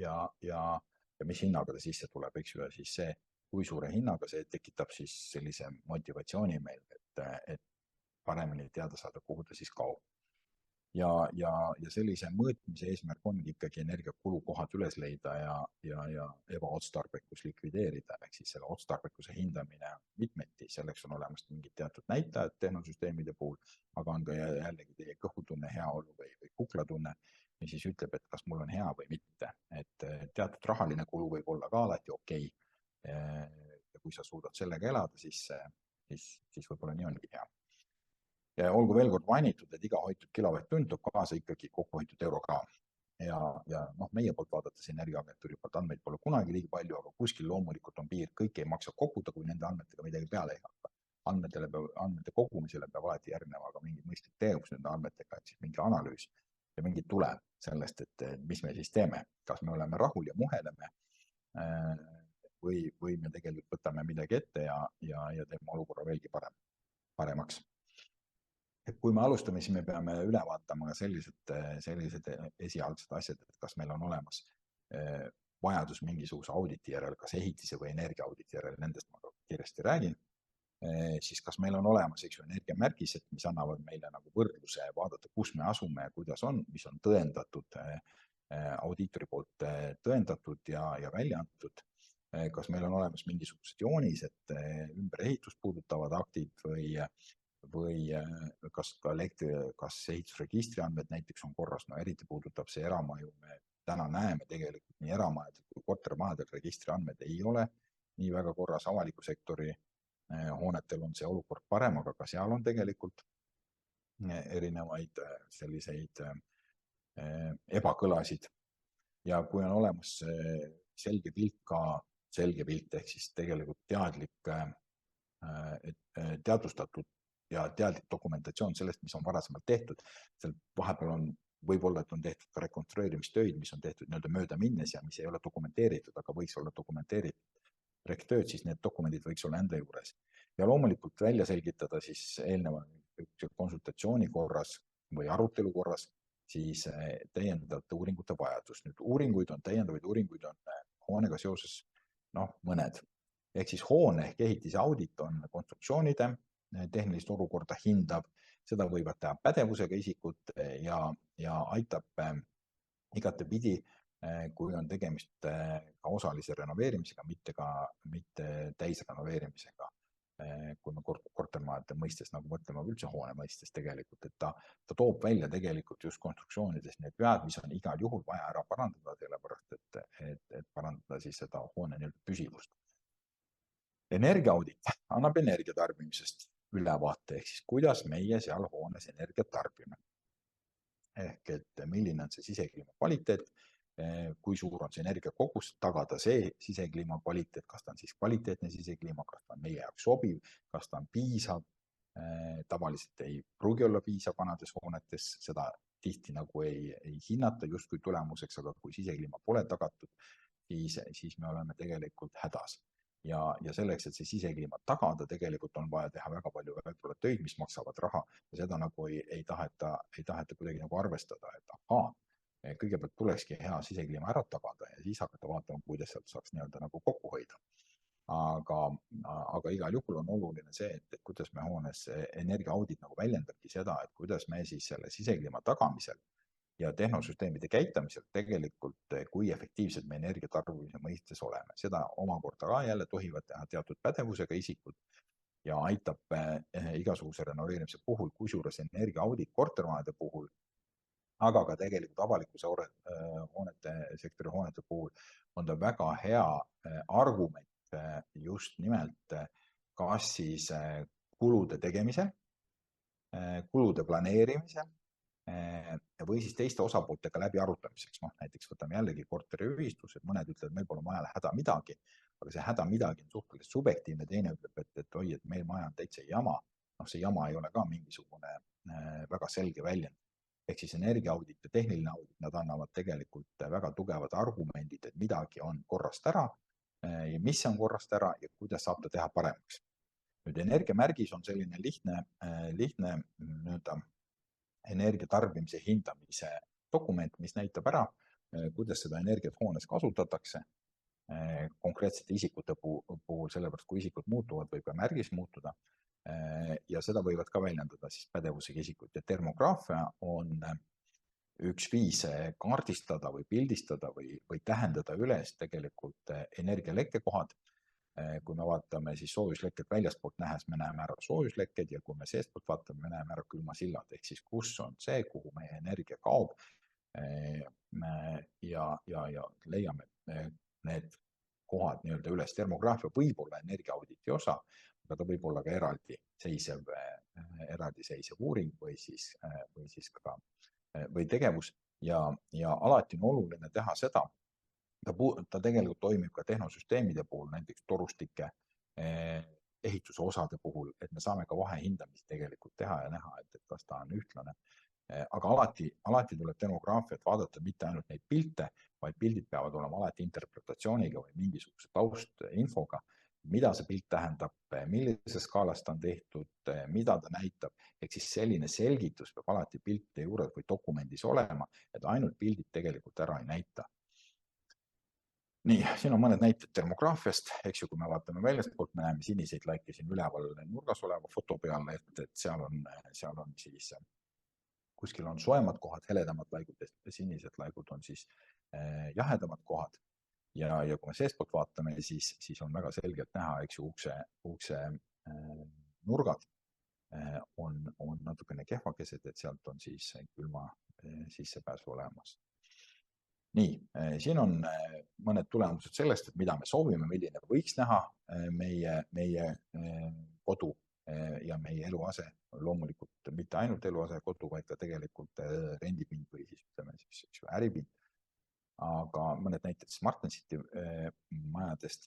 Ja mis hinnaga ta sisse tuleb, eks ju, ja siis see, kui suure hinnaga see tekitab siis sellise motivatsiooni meil, et paremini teada saada, kuhu ta siis kaob. Ja sellise mõõtmise eesmärk ongi ikkagi energiakulukohad üles leida ja ebaotstarbekus likvideerida, ehk siis selle otstarbekuse hindamine mitmeti, selleks on olemas mingid teatud näitajad tehnosüsteemide puhul, aga on ka jällegi teie kõhutunne, heaolu või kuklatunne, mis siis ütleb, et kas mul on hea või mitte, et teatud rahaline kulu võib olla ka alati okei. Ja kui sa suudad sellega elada, siis võib-olla nii ongi hea. Ja olgu veel kord mainitud, et iga hoitud kilovatt-tund toob kaasa ikkagi kokku hoitud euro ka. Ja meie poolt vaadates Energiaagentuuri poolt andmeid pole kunagi liiga palju, aga kuskil loomulikult on piir, kõik ei maksa koguda, kui nende andmetega midagi peale ei hakka. Andmete kogumisele peab alati järgnema ka mingi mõistlik tegevus nende andmetega, et siis mingi analüüs ja mingi tulem sellest, et mis me siis teeme, kas me oleme rahul ja muheleme või me tegelikult võtame midagi ette ja teeme olukorra veelgi paremaks. Et kui me alustame, siis me peame üle vaatama ka sellised esialgsed asjad, et kas meil on olemas vajadus mingisuguse auditi järel, kas ehitise või energiaauditi järel, nendest ma kiiresti räägin. Siis kas meil on olemas energiamärgised, mis annavad meile nagu võrdluse vaadata, kus me asume ja kuidas on, mis on tõendatud, audiitori poolt tõendatud ja välja antud. Kas meil on olemas mingisugused joonised, ümberehitust puudutavad aktid või kas ehitusregistri andmed näiteks on korras, eriti puudutab see eramaju. Me täna näeme tegelikult nii eramajadel kui kortermajadel registri andmed ei ole nii väga korras, avaliku sektori hoonetel on see olukord parem, aga ka seal on tegelikult erinevaid selliseid ebakõlasid. Ja kui on olemas selge pilt ehk siis tegelikult teadvustatud ja teadlik dokumentatsioon sellest, mis on varasemalt tehtud, seal vahepeal on võib-olla, et on tehtud ka rekonstrueerimistöid, mis on tehtud mööda minnes ja mis ei ole dokumenteeritud, aga võiks olla dokumenteeritud rektööd, siis need dokumendid võiks olla enda juures. Ja loomulikult välja selgitada siis eelneva konsultatsiooni korras või arutelu korras siis täiendavate uuringute vajadus. Nüüd täiendavaid uuringuid on hoonega seoses mõned. Ehk siis hoone ehk ehitise audit on konstruktsioonide tehnilist olukorda hindab, seda võivad teha pädevusega isikud ja aitab igatepidi, kui on tegemist ka osalise renoveerimisega, mitte täisrenoveerimisega, kui me kortermajade mõistes nagu mõtleme üldse hoone mõistes tegelikult, et ta toob välja tegelikult just konstruktsioonides need vead, mis on igal juhul vaja ära parandada, sellepärast et parandada siis seda hoone püsivust. Energiaaudit annab energiatarbimisest ülevaate, ehk siis kuidas meie seal hoones energiat tarbime. Ehk et milline on see sisekliima kvaliteet, kui suur on see energiakogus, tagada see sisekliima kvaliteet, kas ta on siis kvaliteetne sisekliima, kas ta on meie jaoks sobiv, kas ta on piisav. Tavaliselt ei pruugi olla piisav vanades hoonetes, seda tihti nagu ei hinnata just kui tulemuseks, aga kui sisekliima pole tagatud, siis me oleme tegelikult hädas. ja selleks, et see sisekliimat tagada, tegelikult on vaja teha väga palju võib-olla töid, mis maksavad raha ja seda nagu ei taheta kuidagi nagu arvestada, et ahaa, kõigepealt tulekski hea sisekliima ära tagada ja siis hakata vaatama, kuidas sealt saaks nii-öelda nagu kokku hoida. Aga igal juhul on oluline see, et kuidas me hoones energiaaudit nagu väljendabki seda, et kuidas me siis selle sisekliima tagamisel ja tehnosüsteemide käitamisel tegelikult, kui efektiivsed me energiatarbimise mõistes oleme. Seda omakorda ka jälle tohivad teha teatud pädevusega isikud ja aitab igasuguse renoveerimise puhul, kusjuures energiaaudit kortermajade puhul, aga ka tegelikult avalikkuse hoonete, sektori hoonete puhul on ta väga hea argument just nimelt kas siis kulude tegemisel, kulude planeerimisel, või siis teiste osapooltega läbi arutamiseks. Näiteks võtame jällegi korteriühistus, et mõned ütlevad, et meil pole majal häda midagi, aga see häda midagi on suhteliselt subjektiivne, teine ütleb, et oi, et meil maja on täitsa jama. See jama ei ole ka mingisugune väga selge väljend. Ehk siis energiaaudit ja tehniline audit, nad annavad tegelikult väga tugevad argumendid, et midagi on korrast ära, mis on korrast ära ja kuidas saab ta teha paremaks. Nüüd energiamärgis on selline lihtne energia tarbimise hindamise dokument, mis näitab ära, kuidas seda energiat hoones kasutatakse konkreetsete isikute puhul, sellepärast kui isikud muutuvad, võib ka märgis muutuda ja seda võivad ka väljendada siis pädevusega isikud. Ja termograafia on üks viis kaardistada või pildistada või tähendada üles tegelikult energialekkekohad. Kui me vaatame siis soojuslekket väljastpoolt nähes, me näeme ära soojuslekked ja kui me seestpoolt vaatame, me näeme ära külmasillad, ehk siis kus on see, kuhu meie energia kaob ja leiame need kohad nii-öelda üles. Termograafia võib olla energiaauditi osa, aga ta võib olla ka eraldiseisev uuring või siis ka või tegevus ja alati on oluline teha seda. Ta tegelikult toimib ka tehnosüsteemide puhul, näiteks torustike ehituse osade puhul, et me saame ka vahehindamist tegelikult teha ja näha, et kas ta on ühtlane. Aga alati tuleb termograafiat vaadata mitte ainult neid pilte, vaid pildid peavad olema alati interpretatsiooniga või mingisuguse taustinfoga, mida see pilt tähendab, millises skaalast on tehtud, mida ta näitab. Ehk siis selline selgitus peab alati piltide juures või dokumendis olema, et ainult pildid tegelikult ära ei näita. Nii, siin on mõned näited termograafiast, eks ju, kui me vaatame väljastpoolt, me näeme siniseid laike siin üleval nurgas oleva foto peal, et seal on siis, kuskil on soemad kohad, heledamad laigud, sinised laigud on siis jahedamad kohad. Ja kui me seestpoolt vaatame, siis on väga selgelt näha, eks ju, ukse nurgad on natukene kehvakesed, et sealt on siis külma sissepääsu olemas. Nii, siin on mõned tulemused sellest, et mida me soovime, milline võiks näha meie kodu ja meie eluase, loomulikult mitte ainult eluase kodu, vaid ka tegelikult rendipind või siis ütleme siis äripind. Aga mõned näited SmartNet majadest.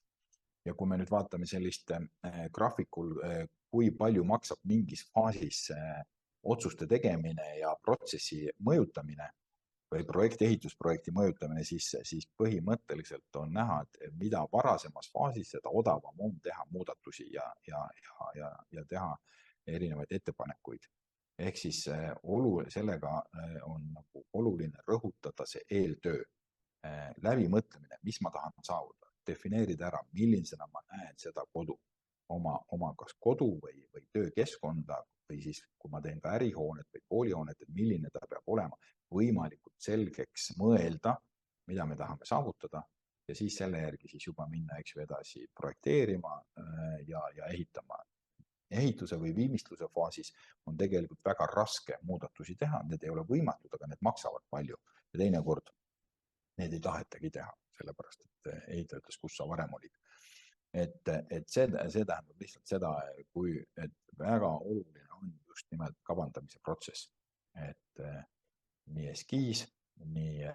Ja kui me nüüd vaatame sellist graafikul, kui palju maksab mingis faasis otsuste tegemine ja protsessi mõjutamine, või ehitusprojekti mõjutamine, siis põhimõtteliselt on näha, et mida varasemas faasis, seda odavam on teha muudatusi ja teha erinevaid ettepanekuid. Ehk siis sellega on nagu oluline rõhutada see eeltöö, läbimõtlemine, mis ma tahan saavutada, defineerida ära, millisena ma näen seda kodu, oma kas kodu või töökeskkonda, või siis, kui ma teen ka ärihoonet või koolihoonet, et milline ta peab olema, võimalikult selgeks mõelda, mida me tahame saavutada ja siis selle järgi siis juba minna edasi projekteerima ja ehitama. Ehituse või viimistluse faasis on tegelikult väga raske muudatusi teha, need ei ole võimatud, aga need maksavad palju ja teinekord need ei tahetagi teha, sellepärast et ehitaja ütles, kus sa varem olid. Et see tähendab lihtsalt seda, et väga oluline on just nimelt kavandamise protsess, et nii eskiis, nii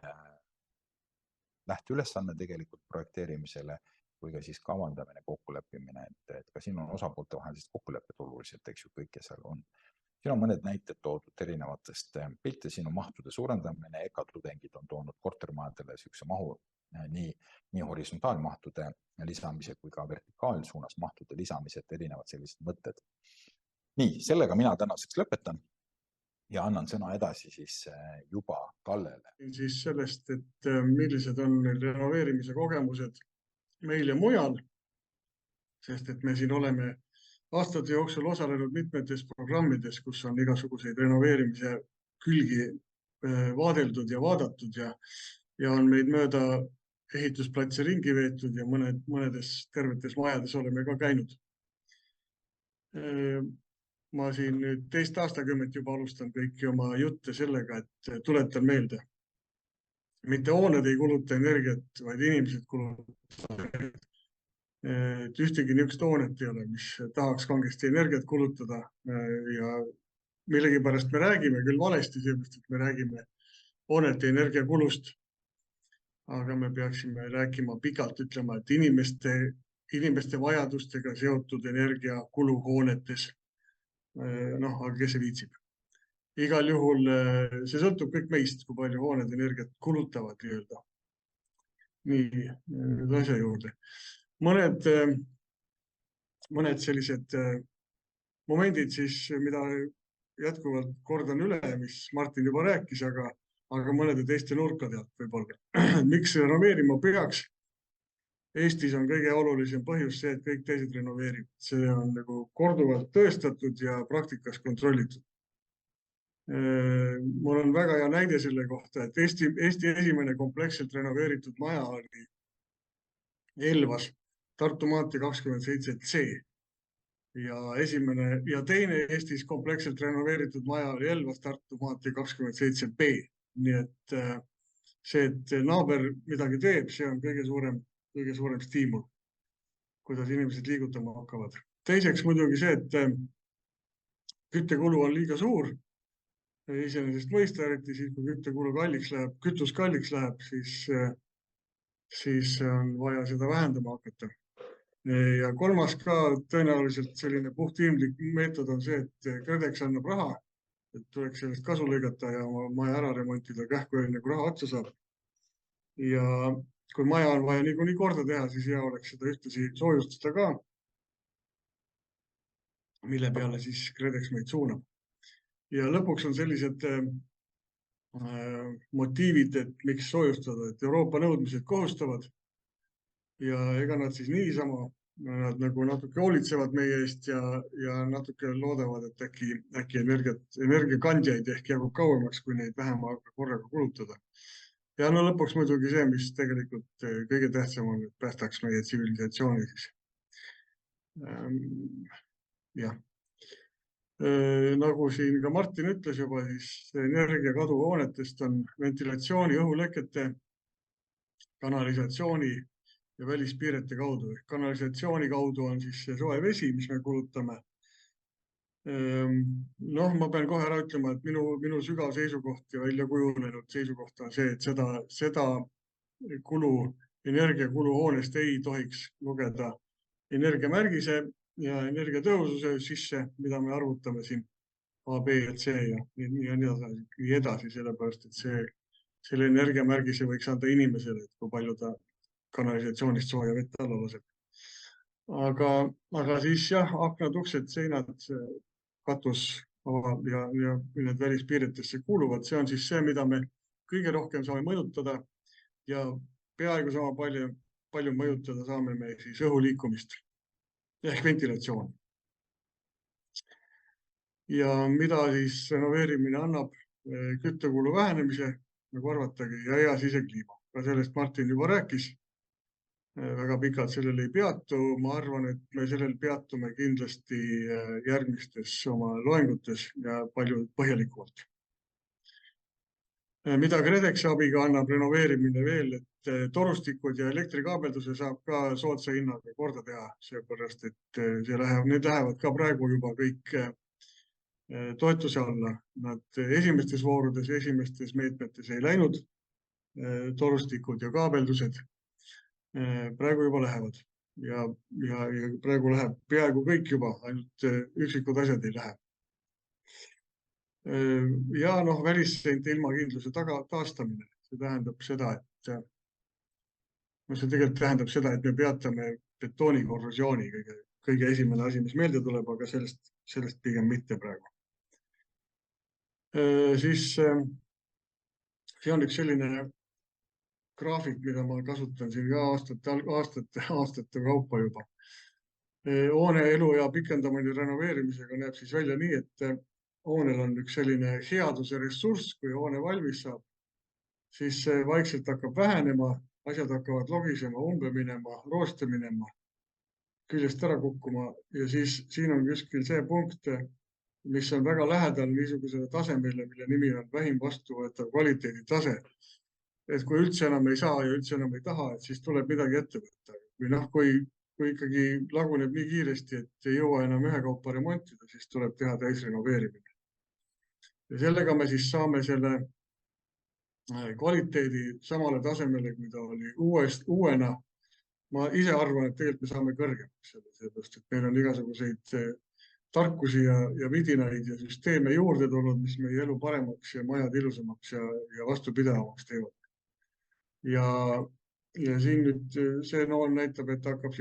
lähteülesanne tegelikult projekteerimisele kui ka siis kavandamine, kokkuleppimine, et ka siin on osapoolte vahelised kokkulepped olulised, eks ju, kõik, kes seal on. Siin on mõned näited toodud erinevatest pilte, siin on mahtude suurendamine, EKA tudengid on toonud kortermajadele sihukese nii horisontaalmahtude lisamise kui ka vertikaalsuunas mahtude lisamise, et erinevad sellised mõtted. Nii, sellega mina tänaseks lõpetan ja annan sõna edasi siis juba Kallele. Siis sellest, et millised on renoveerimise kogemused meil ja mujal, sest et me siin oleme aastate jooksul osalenud mitmetes programmides, kus on igasuguseid renoveerimise külgi vaadeldud ja vaadatud ja on meid mööda ehitusplatsi ringi veetud ja mõnedes tervetes majades oleme ka käinud. Ma siin nüüd teist aastakümmet juba alustan kõiki oma jutte sellega, et tuletan meelde. Mitte hooned ei kuluta energiat, vaid inimesed kulutavad. Et ühtegi niisugust hoonet ei ole, mis tahaks kangesti energiat kulutada ja millegipärast me räägime küll valesti, sellepärast, et me räägime hoonete energiakulust. Aga me peaksime rääkima pikalt, ütlema, et inimeste vajadustega seotud energiakulu hoonetes. Aga kes see viitsib? Igal juhul see sõltub kõik meist, kui palju hooned energiat kulutavad nii-öelda. Nii, asja juurde. Mõned sellised momendid siis, mida jätkuvalt kordan üle, mis Martin juba rääkis, aga mõnede teiste nurkade alt võib-olla. Miks renoveerima peaks? Eestis on kõige olulisem põhjus see, et kõik teised renoveerivad. See on nagu korduvalt tõestatud ja praktikas kontrollitud. Mul on väga hea näide selle kohta, et Eesti esimene kompleksselt renoveeritud maja oli Elvas Tartu maantee 27C. Ja teine Eestis kompleksselt renoveeritud maja oli Elvas Tartu maantee 27B. Nii et see, et naaber midagi teeb, see on kõige suurem stiimul, kuidas inimesed liigutama hakkavad. Teiseks muidugi see, et küttekulu on liiga suur. Iseenesest mõista, eriti siis, kui kütus kalliks läheb, siis on vaja seda vähendama hakata. Ja kolmas ka tõenäoliselt selline puhtiimlik meetod on see, et KredEx annab raha, et tuleks sellest kasu lõigata ja maja ära remontida kähku enne, kui raha otsa saab. Ja kui maja on vaja niikuinii korda teha, siis hea oleks seda ühtlasi soojustada ka, mille peale siis KredEx meid suunab. Ja lõpuks on sellised motiivid, et miks soojustada, et Euroopa nõudmised kohustavad ja ega nad siis niisama, nad nagu natuke hoolitsevad meie eest ja natuke loodavad, et äkki energiakandjaid ehk jagub kauemaks, kui neid vähem korraga kulutada. Ja lõpuks muidugi see, mis tegelikult kõige tähtsam on, et päästaks meie tsivilisatsiooni siis. Jah. Nagu siin ka Martin ütles juba, siis energiakadu hoonetest on ventilatsiooni, õhulekete, kanalisatsiooni ja välispiirete kaudu. Kanalisatsiooni kaudu on siis see soe vesi, mis me kulutame. Ma pean kohe ära ütlema, et minu sügav seisukoht ja välja kujunenud seisukoht on see, et seda energiakulu hoonest ei tohiks lugeda energiamärgise ja energiatõhususe sisse, mida me arvutame siin A, B ja C ja nii edasi, sellepärast, et selle energiamärgise võiks anda inimesele, et kui palju ta kanalisatsioonist sooja vett alla laseb. Aga siis jah, aknad, uksed, seinad, katus ja need välispiiritesse kuuluvad. See on siis see, mida me kõige rohkem saame mõjutada ja peaaegu sama palju mõjutada saame me siis õhu liikumist ehk ventilatsioon. Ja mida siis renoveerimine annab? Küttekulu vähenemise, nagu arvatagi, ja hea sisekliima. Ka sellest Martin juba rääkis. Väga pikalt sellel ei peatu. Ma arvan, et me sellel peatume kindlasti järgmistes oma loengutes ja palju põhjalikumalt. Mida KredExi abiga annab renoveerimine veel, et torustikud ja elektrikaabelduse saab ka soodsa hinnaga korda teha, seepärast, et need lähevad ka praegu juba kõik toetuse alla. Nad esimestes voorudes, esimestes meetmetes ei läinud torustikud ja kaabeldused. Praegu juba lähevad ja praegu läheb peaaegu kõik juba, ainult üksikud asjad ei lähe. Ja välisseinte ilmakindluse taastamine. See tähendab seda, See tegelikult tähendab seda, et me peatame betooni korrosiooni kõige esimene asi, mis meelde tuleb, aga sellest pigem mitte praegu. Siis see on üks selline graafik, mida ma kasutan siin ka aastate kaupa juba. Hoone eluea pikendamine renoveerimisega näeb siis välja nii, et hoonel on üks selline headuse ressurss, kui hoone valmis saab, siis see vaikselt hakkab vähenema, asjad hakkavad logisema, umbe minema, rooste minema, küljest ära kukkuma ja siis siin on kuskil see punkt, mis on väga lähedal niisugusele tasemele, mille nimi on vähim vastuvõetav kvaliteeditase. Et kui üldse enam ei saa ja üldse enam ei taha, et siis tuleb midagi ette võtta. Või kui ikkagi laguneb nii kiiresti, et ei jõua enam ühekaupa remontida, siis tuleb teha täisrenoveerimine. Ja sellega me siis saame selle kvaliteedi samale tasemele, kui ta oli uuena. Ma ise arvan, et tegelikult me saame kõrgemaks sellepärast, et meil on igasuguseid tarkusi ja vidinaid ja süsteeme juurde tulnud, mis meie elu paremaks ja majad ilusamaks ja vastupidavamaks teevad. Ja siin nüüd see noon näitab, et hakkab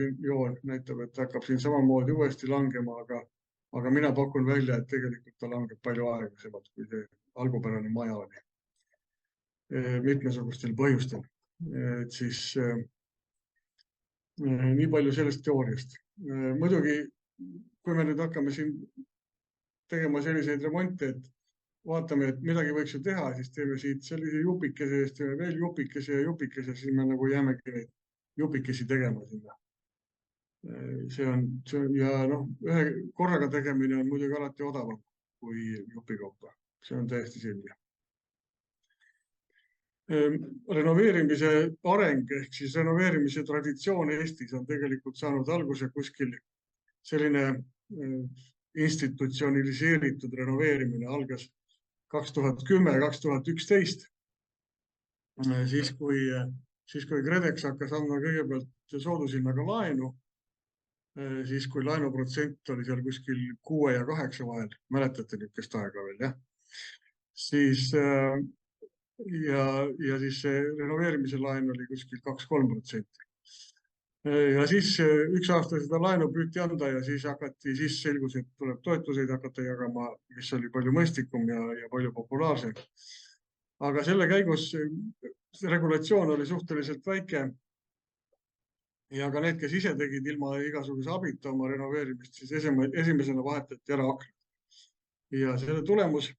siin samamoodi uuesti langema, aga mina pakun välja, et tegelikult ta langeb palju aeglasemalt, kui see algupärane maja oli. Mitmesugustel põhjustel. Et siis nii palju sellest teooriast. Muidugi, kui me nüüd hakkame siin tegema selliseid remonte, et vaatame, et midagi võiks ju teha, siis teeme siit sellise jupikese, siis teeme veel jupikese ja jupikese, siis me nagu jäämegi neid jupikesi tegema sinna. Ja ühe korraga tegemine on muidugi alati odavam kui jupikaupa. See on täiesti selge. Renoveerimise areng ehk siis renoveerimise traditsioon Eestis on tegelikult saanud alguse kuskil selline institutsionaliseeritud renoveerimine algas 2010-2011, siis kui KredEx hakkas andma kõigepealt soodushinnaga laenu, siis kui laenuprotsent oli seal kuskil 6 ja 8 vahel, mäletate niisugust aega veel, jah? Siis ja siis see renoveerimise laen oli kuskil 2-3%. Ja siis üks aasta seda laenu püüti anda ja siis selgus, et tuleb toetuseid hakata jagama, mis oli palju mõistlikum ja palju populaarsem. Aga selle käigus regulatsioon oli suhteliselt väike ja ka need, kes ise tegid ilma igasuguse abita oma renoveerimist, siis esimesena vahetati ära aknad. Ja selle tulemus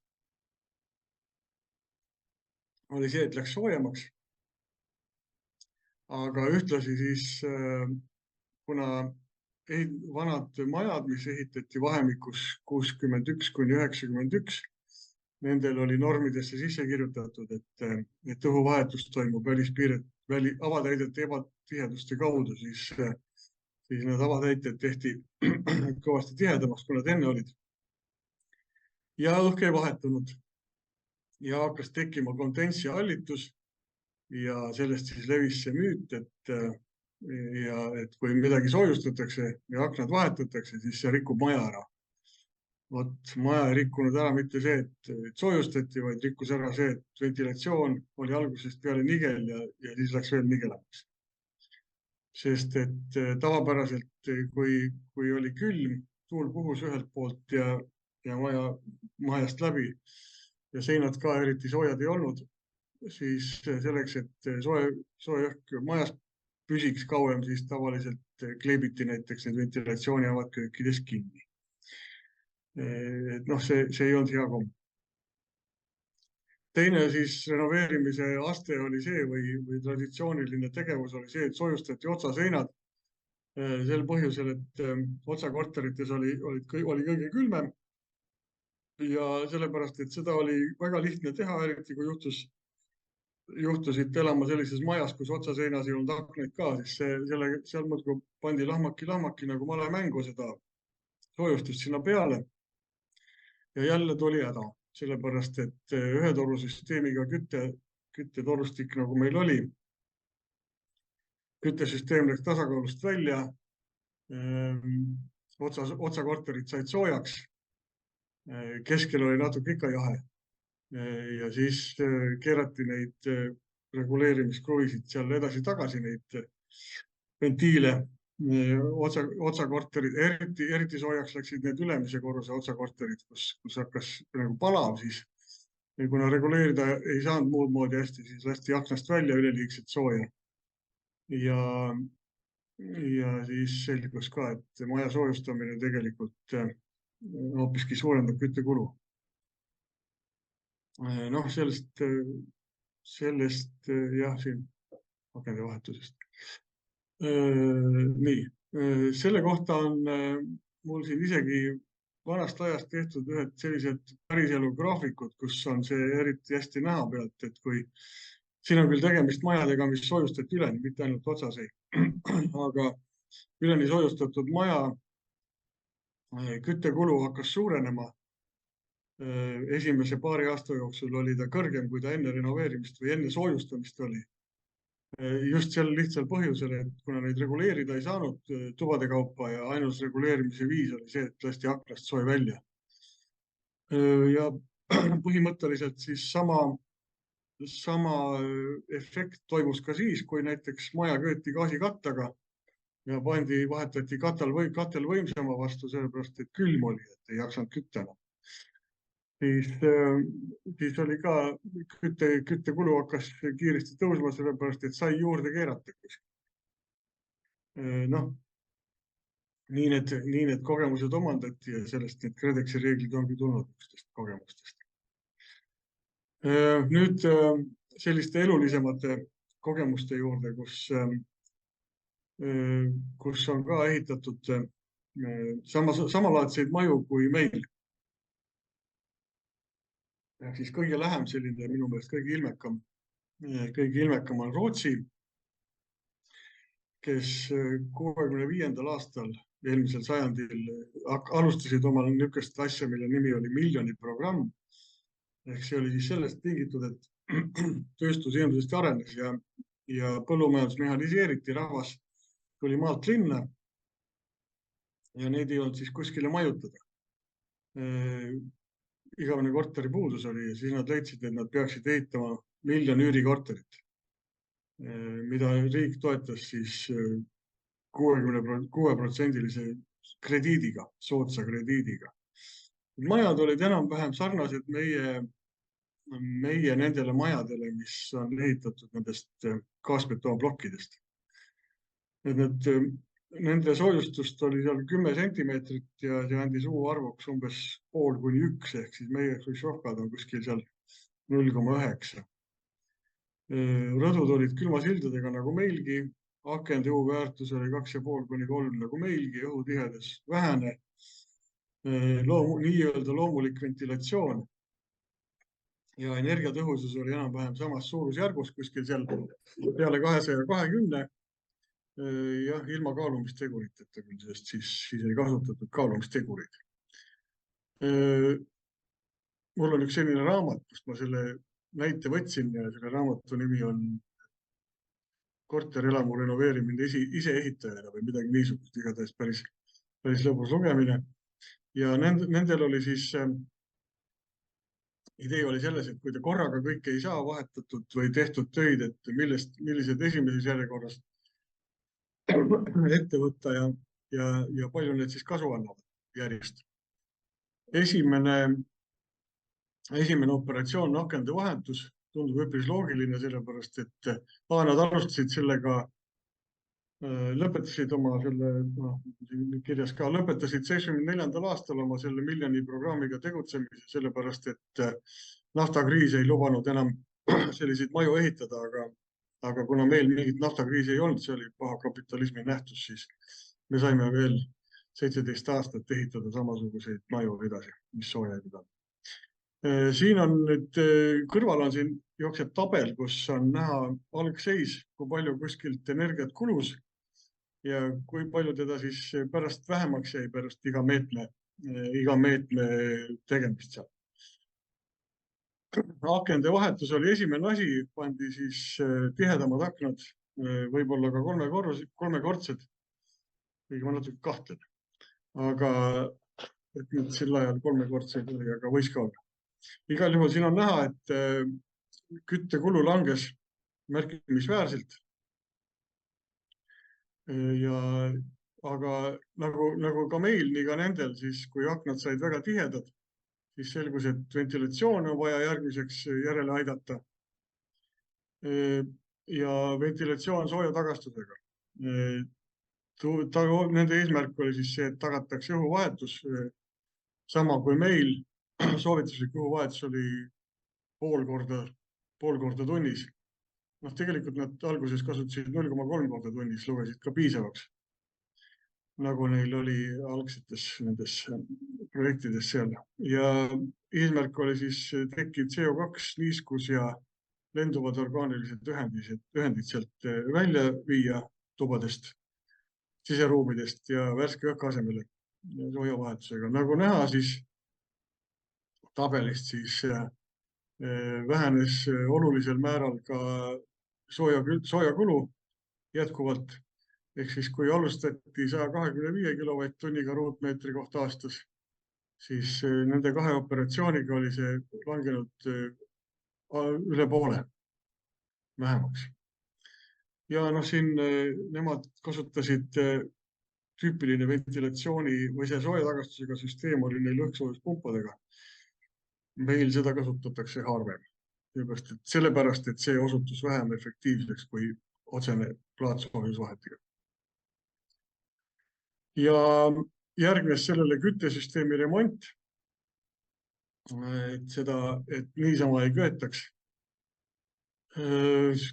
oli see, et läks soojemaks. Aga ühtlasi siis, kuna vanad majad, mis ehitati vahemikus 61–91, nendel oli normidesse sisse kirjutatud, et õhuvahetus toimub avatäidete ebatiheduste kaudu, siis need avatäited tehti kõvasti tihedamaks, kui nad enne olid. Ja õhk ei vahetunud ja hakkas tekkima kondensiallitus. Ja sellest siis levis see müüt, et kui midagi soojustatakse ja aknad vahetatakse, siis see rikub maja ära. Maja ei rikkunud ära mitte see, et soojustati, vaid rikkus ära see, et ventilatsioon oli algusest peale nigel ja siis läks veel nigelamaks. Sest et tavapäraselt, kui oli külm, tuul puhus ühelt poolt ja majast läbi ja seinad ka eriti soojad ei olnud, siis selleks, et soe õhk majas püsiks kauem, siis tavaliselt kleebiti näiteks need ventilatsiooni avaköökides kinni. See ei olnud hea komm. Teine siis renoveerimise aste oli see või traditsiooniline tegevus oli see, et soojustati otsaseinad sel põhjusel, et otsakorterites oli kõige külmem ja sellepärast, et seda oli väga lihtne teha, eriti kui juhtusid elama sellises majas, kus otsaseinas ei olnud aknaid ka, siis seal muudkui pandi lahmaki nagu malemängu seda soojustust sinna peale. Ja jälle tuli häda, sellepärast, et ühe torusüsteemiga küttetorustik, nagu meil oli, küttesüsteem läks tasakaalust välja, otsakorterid said soojaks, keskel oli natuke ikka jahe. Ja siis keerati neid reguleerimiskruvisid seal edasi-tagasi, neid ventiile, otsakorterid, eriti soojaks läksid need ülemise korruse otsakorterid, kus hakkas nagu palav siis. Ja kuna reguleerida ei saanud muud moodi hästi, siis lasti aknast välja üleliigset sooja. Ja siis selgus ka, et maja soojustamine tegelikult hoopiski suurendab küttekulu. Noh, sellest jah, siin akende vahetusest. Nii, selle kohta on mul siin isegi vanast ajast tehtud ühed sellised päriselu graafikud, kus on see eriti hästi näha pealt, et kui siin on küll tegemist majadega, mis soojustati üleni, mitte ainult otsas ei, aga üleni soojustatud maja küttekulu hakkas suurenema. Esimese paari aasta jooksul oli ta kõrgem, kui ta enne renoveerimist või enne soojustamist oli. Just sel lihtsal põhjusel, et kuna neid reguleerida ei saanud tubade kaupa ja ainus reguleerimise viis oli see, et lasti aknast soe välja. Ja põhimõtteliselt siis sama efekt toimus ka siis, kui näiteks maja kööti gaasikattaga ja vahetati katel võimsama vastu, sellepärast et külm oli, et ei jaksanud küttena. Siis oli ka küttekulu hakkas kiiresti tõusma, sellepärast et sai juurde keerata. Noh, nii need kogemused omandati ja sellest need KredExi reeglid ongi tulnud üksteist kogemustest. Nüüd selliste elulisemate kogemuste juurde, kus on ka ehitatud samalaadseid maju kui meil. Siis kõige lähem selline minu meelest kõige ilmekam on Rootsi, kes 65. aastal eelmisel sajandil alustasid omal niisugust asja, mille nimi oli miljoniprogramm. Ehk see oli siis sellest tingitud, et tööstus ilmselt arenes ja põllumajandus mehhaniseeriti, rahvas tuli maalt linna ja neid ei olnud siis kuskile majutada. Igavene korteri puudus oli ja siis nad leidsid, et nad peaksid ehitama 1 miljon üürikorterit, mida riik toetas siis 6% krediidiga, soodsa krediidiga. Majad olid enam-vähem sarnased meie nendele majadele, mis on ehitatud nendest gaasbetoonplokkidest. Nende soojustust oli seal 10 sentimeetrit ja see andis arvuks umbes 0,5–1 ehk siis meie šohkad on kuskil seal 0,9. Rõdud olid külmasildadega nagu meilgi, akende UV-väärtus oli 2,5–3 nagu meilgi, õhutihedus vähene, nii-öelda loomulik ventilatsioon ja energiatõhusus oli enam-vähem samas suurusjärgus kuskil seal peale 220. Jah, ilma kaalumisteguriteta küll, sest siis ei kasutatud kaalumistegurid. Mul on üks selline raamat, kust ma selle näite võtsin ja selle raamatu nimi on Korterelamu renoveerimine iseehitajana või midagi niisugust, igatahes päris lõbus lugemine. Ja nendel oli siis, idee oli selles, et kui te korraga kõike ei saa vahetatud või tehtud töid, et millised esimeses järjekorras ette võtta ja palju need siis kasu annavad järjest. Esimene operatsioon on akende vahetus, tundub üpris loogiline, sellepärast et nad alustasid sellega, lõpetasid oma kirjas ka, lõpetasid 74. aastal oma selle miljoni programmiga tegutsemise, sellepärast et naftakriis ei lubanud enam selliseid maju ehitada, aga kuna meil mingit naftakriisi ei olnud, see oli paha kapitalismi nähtus, siis me saime veel 17 aastat ehitada samasuguseid maju edasi, mis sooja ei pidanud. Siin on nüüd, kõrval on siin jookseb tabel, kus on näha algseis, kui palju kuskilt energiat kulus ja kui palju teda siis pärast vähemaks jäi pärast iga meetme tegemist seal. Akende vahetus oli esimene asi, pandi siis tihedamad aknad, võib-olla ka kolmekordsed, kuigi ma natuke kahtlen. Aga et nüüd sel ajal kolmekordseid oli, aga võis ka olla. Igal juhul siin on näha, et küttekulu langes märkimisväärselt. Aga nagu ka meil, nii ka nendel, siis kui aknad said väga tihedad, siis selgus, et ventilatsioon on vaja järgmiseks järele aidata. Ja ventilatsioon sooja tagastusega. Nende eesmärk oli siis see, et tagatakse õhuvahetus. Sama kui meil, soovituslik õhuvahetus oli pool korda tunnis. Tegelikult nad alguses kasutasid 0,3 korda tunnis, lugesid ka piisavaks, nagu neil oli algsetes nendes projektides seal. Ja eesmärk oli siis tekkida CO2, niiskus ja lenduvad orgaanilised ühendid sealt välja viia tubadest, siseruumidest ja värske õhk asemele soojavahetusega. Nagu näha, siis tabelist siis vähenes olulisel määral ka soojakulu jätkuvalt. Ehk siis kui alustati 125 kilovatt-tunniga ruutmeetri kohta aastas, siis nende 2 operatsiooniga oli see langenud üle poole vähemaks. Ja siin nemad kasutasid tüüpiline ventilatsiooni või see sooja tagastusega süsteem oli neil õhksoojuspumpadega. Meil seda kasutatakse harvem. Sellepärast, et see osutus vähem efektiivseks kui otsene plaatsoojusvahetega. Ja järgnes sellele küttesüsteemi remont, et niisama ei köetaks.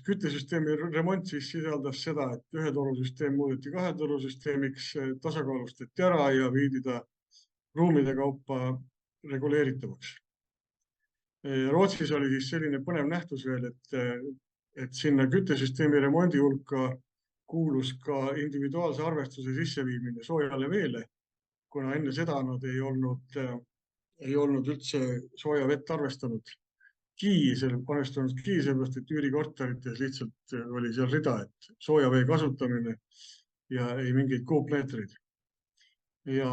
Küttesüsteemi remont siis sisaldas seda, et 1-torusüsteem muudeti 2-torusüsteemiks, tasakaalustati ära ja viidi ta ruumide kaupa reguleeritavaks. Rootsis oli siis selline põnev nähtus veel, et sinna küttesüsteemi remondi hulka kuulus ka individuaalse arvestuse sisseviimine soojale veele, kuna enne seda nad ei olnud üldse sooja vett arvestanud. Arvestanud sellepärast, et üürikorterites lihtsalt oli seal rida, et sooja vee kasutamine ja ei mingeid kuupmeetreid. Ja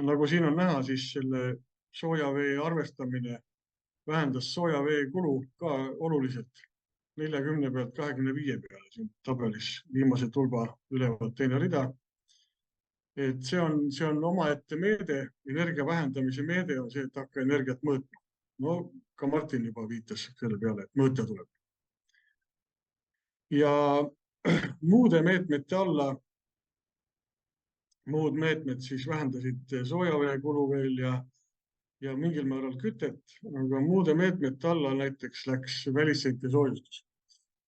nagu siin on näha, siis selle sooja vee arvestamine vähendas sooja vee kulu ka oluliselt 40 pealt 25 peale siin tabelis viimase tulba üleval teine rida. Et see on omaette meede, energia vähendamise meede on see, et hakka energiat mõõtma. No ka Martin juba viitas selle peale, et mõõta tuleb. Ja muude meetmete alla, muud meetmed siis vähendasid soojavee kulu veel ja mingil määral kütet, aga muude meetmete alla näiteks läks välisseinte soojustus.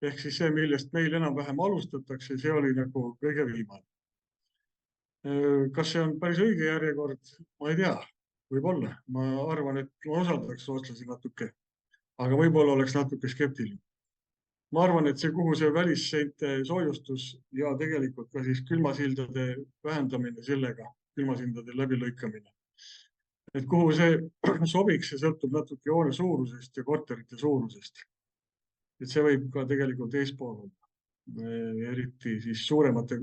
Ehk siis see, millest meil enam-vähem alustatakse, see oli nagu kõige viimane. Kas see on päris õige järjekord? Ma ei tea, võib-olla. Ma arvan, et ma usaldaks rootslasi natuke, aga võib-olla oleks natuke skeptiline. Ma arvan, et see, kuhu see välisseinte soojustus ja tegelikult ka siis külmasildade vähendamine sellega, külmasildade läbilõikamine, et kuhu see sobiks, see sõltub natuke hoone suurusest ja korterite suurusest. Et see võib ka tegelikult eespool olla, eriti siis suuremate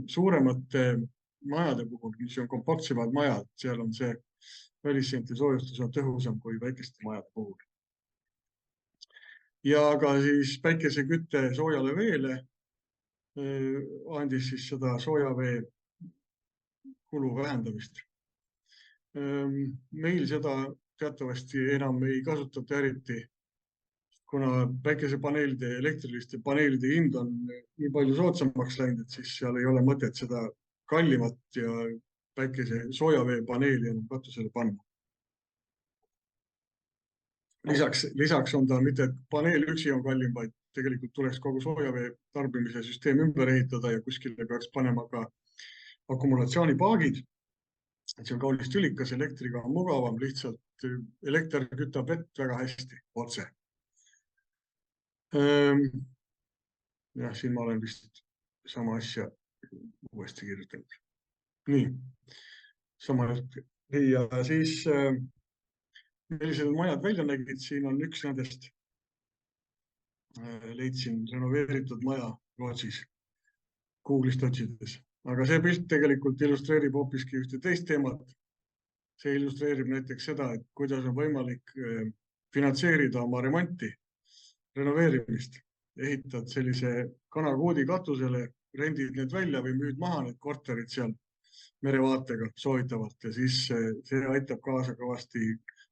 majade puhul, mis on kompaktsemad majad, seal on see välisseinte soojustus on tõhusam kui väikeste majade puhul. Ja ka siis päikesekütte soojale veele andis siis seda soojavee kulu vähendamist. Meil seda teatavasti enam ei kasutata eriti, kuna päikesepaneelide ja elektriliste paneelide hind on nii palju soodsamaks läinud, et siis seal ei ole mõtet seda kallimat ja päikese soojaveepaneeli enam katusele panna. Lisaks on ta mitte, et paneel üksi on kallim, vaid tegelikult tuleks kogu soojavee tarbimise süsteem ümber ehitada ja kuskile peaks panema ka akumulatsioonipaagid. See on kaunis tülikas, elektriga on mugavam, lihtsalt elekter kütab vett väga hästi otse. Ja siin ma olen vist sama asja uuesti kirjutanud. Nii, sama jutt. Ja siis millised majad välja nägid, siin on üks nendest. Leidsin renoveeritud maja Rootsis Google'ist otsides. Aga see pilt tegelikult illustreerib hoopiski ühte teist teemat. See illustreerib näiteks seda, et kuidas on võimalik finantseerida oma remonti, renoveerimist. Ehitad sellise kanakuudi katusele rendid need välja või müüd maha need korterid seal merevaatega soovitavalt ja siis see aitab kaasa kõvasti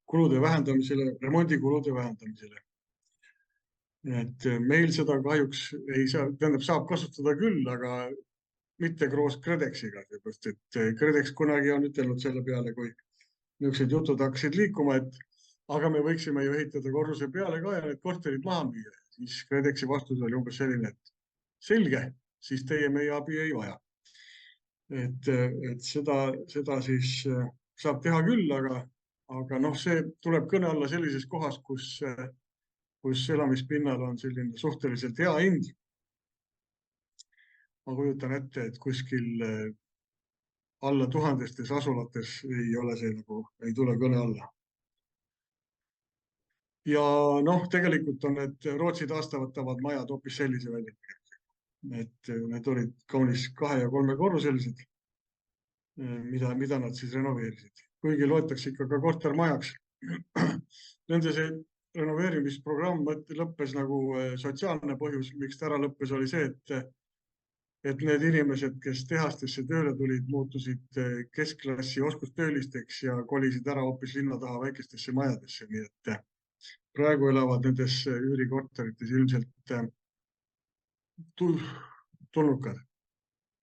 kulude vähendamisele, remondikulude vähendamisele. Et meil seda kahjuks ei saa, tähendab, saab kasutada küll, aga mitte koos KredExiga, seepärast et KredEx kunagi on ütelnud selle peale, kui niisugused jutud hakkasid liikuma, et aga me võiksime ju ehitada korruse peale ka ja need korterid maha müüa. Siis KredExi vastus oli umbes selline, et selge, siis teie meie abi ei vaja. Et seda siis saab teha küll, aga noh, see tuleb kõne alla sellises kohas, kus elamispinnal on selline suhteliselt hea hind. Ma kujutan ette, et kuskil alla 1000 asulates ei ole see nagu, ei tule kõne alla. Ja noh, tegelikult on need Rootsi taastavatavad majad hoopis sellise välja. Et need olid kaunis 2- ja 3-korruselised, mida nad siis renoveerisid. Kuigi loetakse ikka ka kortermajaks. Nende see renoveerimisprogramm lõppes nagu sotsiaalne põhjus, miks ta ära lõppes, oli see, et need inimesed, kes tehastesse tööle tulid, muutusid keskklassi oskustöölisteks ja kolisid ära hoopis linna taha väikestesse majadesse. Nii et praegu elavad nendes üürikorterites ilmselt tulnukad,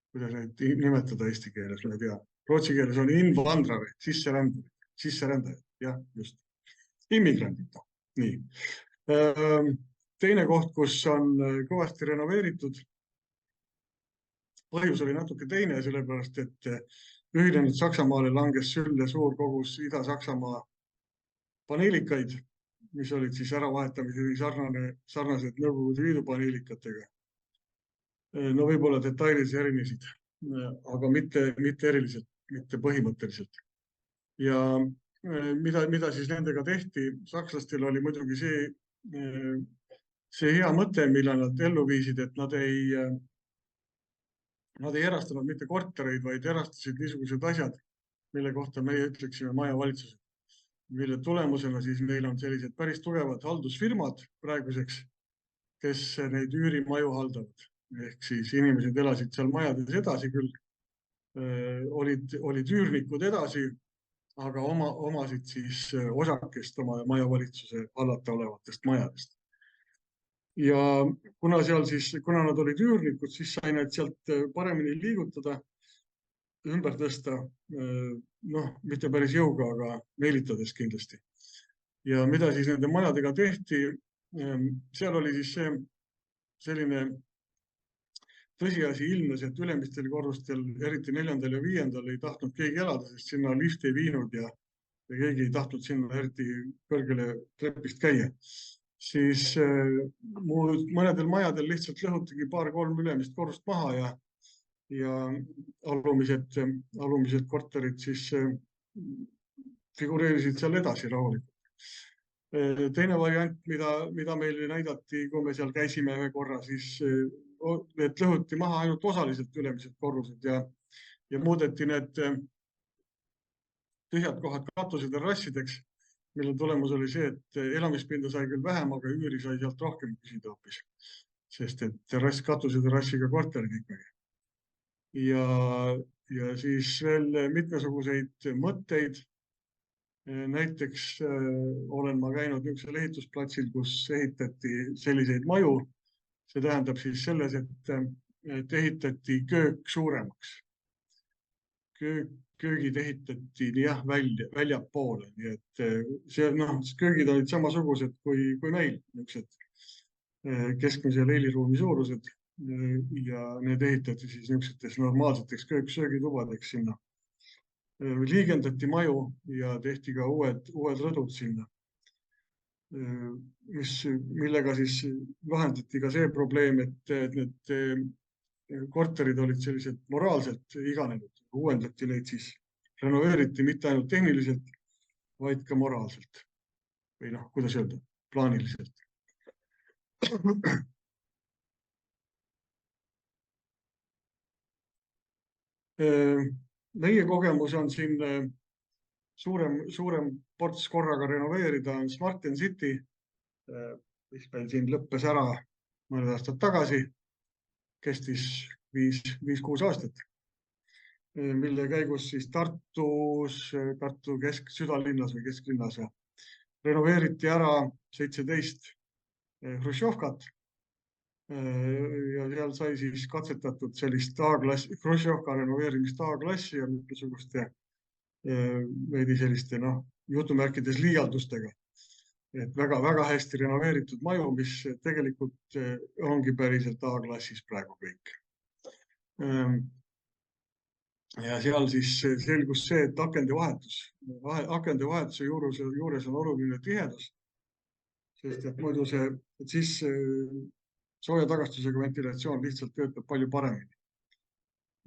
kuidas neid nimetada eesti keeles, ma ei tea. Rootsi keeles on invandrarid, sisserändajad, jah, just. Immigrandid, nii. Teine koht, kus on kõvasti renoveeritud, põhjus oli natuke teine, sellepärast, et ühinenud Saksamaale langes sülle suur kogus Ida-Saksamaa paneelikaid, mis olid siis äravahetamiseni sarnased Nõukogude Liidu paneelikatega. No võib-olla detailides erinesid, aga mitte eriliselt, mitte põhimõtteliselt. Ja mida siis nendega tehti? Sakslastel oli muidugi see hea mõte, mille nad ellu viisid, et nad ei erastanud mitte kortereid, vaid erastasid niisugused asjad, mille kohta meie ütleksime majavalitsused, mille tulemusena siis meil on sellised päris tugevad haldusfirmad praeguseks, kes neid üürimaju haldavad. Ehk siis inimesed elasid seal majades edasi küll, olid üürnikud edasi, aga omasid siis osakest oma majavalitsuse hallata olevatest majadest. Ja kuna nad olid üürnikud, siis sai need sealt paremini liigutada, ümber tõsta, noh, mitte päris jõuga, aga meelitades kindlasti. Ja mida siis nende majadega tehti? Seal oli siis selline tõsiasi ilmnes, et ülemistel korrustel, eriti 4. ja 5. ei tahtnud keegi elada, sest sinna lift ei viinud ja keegi ei tahtnud sinna eriti kõrgele trepist käia. Siis mõnedel majadel lihtsalt lõhutigi 2-3 ülemist korrust maha ja alumised korterid siis figureerisid seal edasi rahulikult. Teine variant, mida meile näidati, kui me seal käisime ühe korra, siis et lõhuti maha ainult osaliselt ülemised korrused ja muudeti need tühjad kohad katused ja rassideks, mille tulemus oli see, et elamispinda sai küll vähem, aga üüri sai sealt rohkem küsida hoopis, sest et katused ja rassiga korterid ikkagi. Ja siis veel mitmesuguseid mõtteid. Näiteks olen ma käinud niisugusel ehitusplatsil, kus ehitati selliseid maju. See tähendab siis selles, et ehitati köök suuremaks. Köögid ehitati väljapoole, nii et köögid olid samasugused kui meil, niisugused keskmise leiliruumi suurused ja need ehitati siis niisugustes normaalseteks söögitubadeks sinna. Liigendati maju ja tehti ka uued rõdud sinna, millega siis lahendati ka see probleem, et need korterid olid sellised moraalselt iganenud. Uuendati neid siis, renoveeriti mitte ainult tehniliselt, vaid ka moraalselt. Või noh, kuidas öelda, plaaniliselt. Meie kogemus on siin suurem ports korraga renoveerida on Smart & City, mis meil siin lõppes ära mõned aastad tagasi, kestis 5-6 aastat, mille käigus siis Tartu südalinnas või kesklinnas renoveeriti ära 17 Hruštšovkat. Ja seal sai siis katsetatud sellist A-klassi, Hruštšovka renoveerimist A-klassi ja mitmesuguste veidi selliste jutumärkides liialdustega. Et väga hästi renoveeritud maju, mis tegelikult ongi päriselt A-klassis praegu kõik. Ja seal siis selgus see, et akende vahetuse juures on oluline tihedus, sest et muidu siis sooja tagastusega ventilatsioon lihtsalt töötab palju paremini.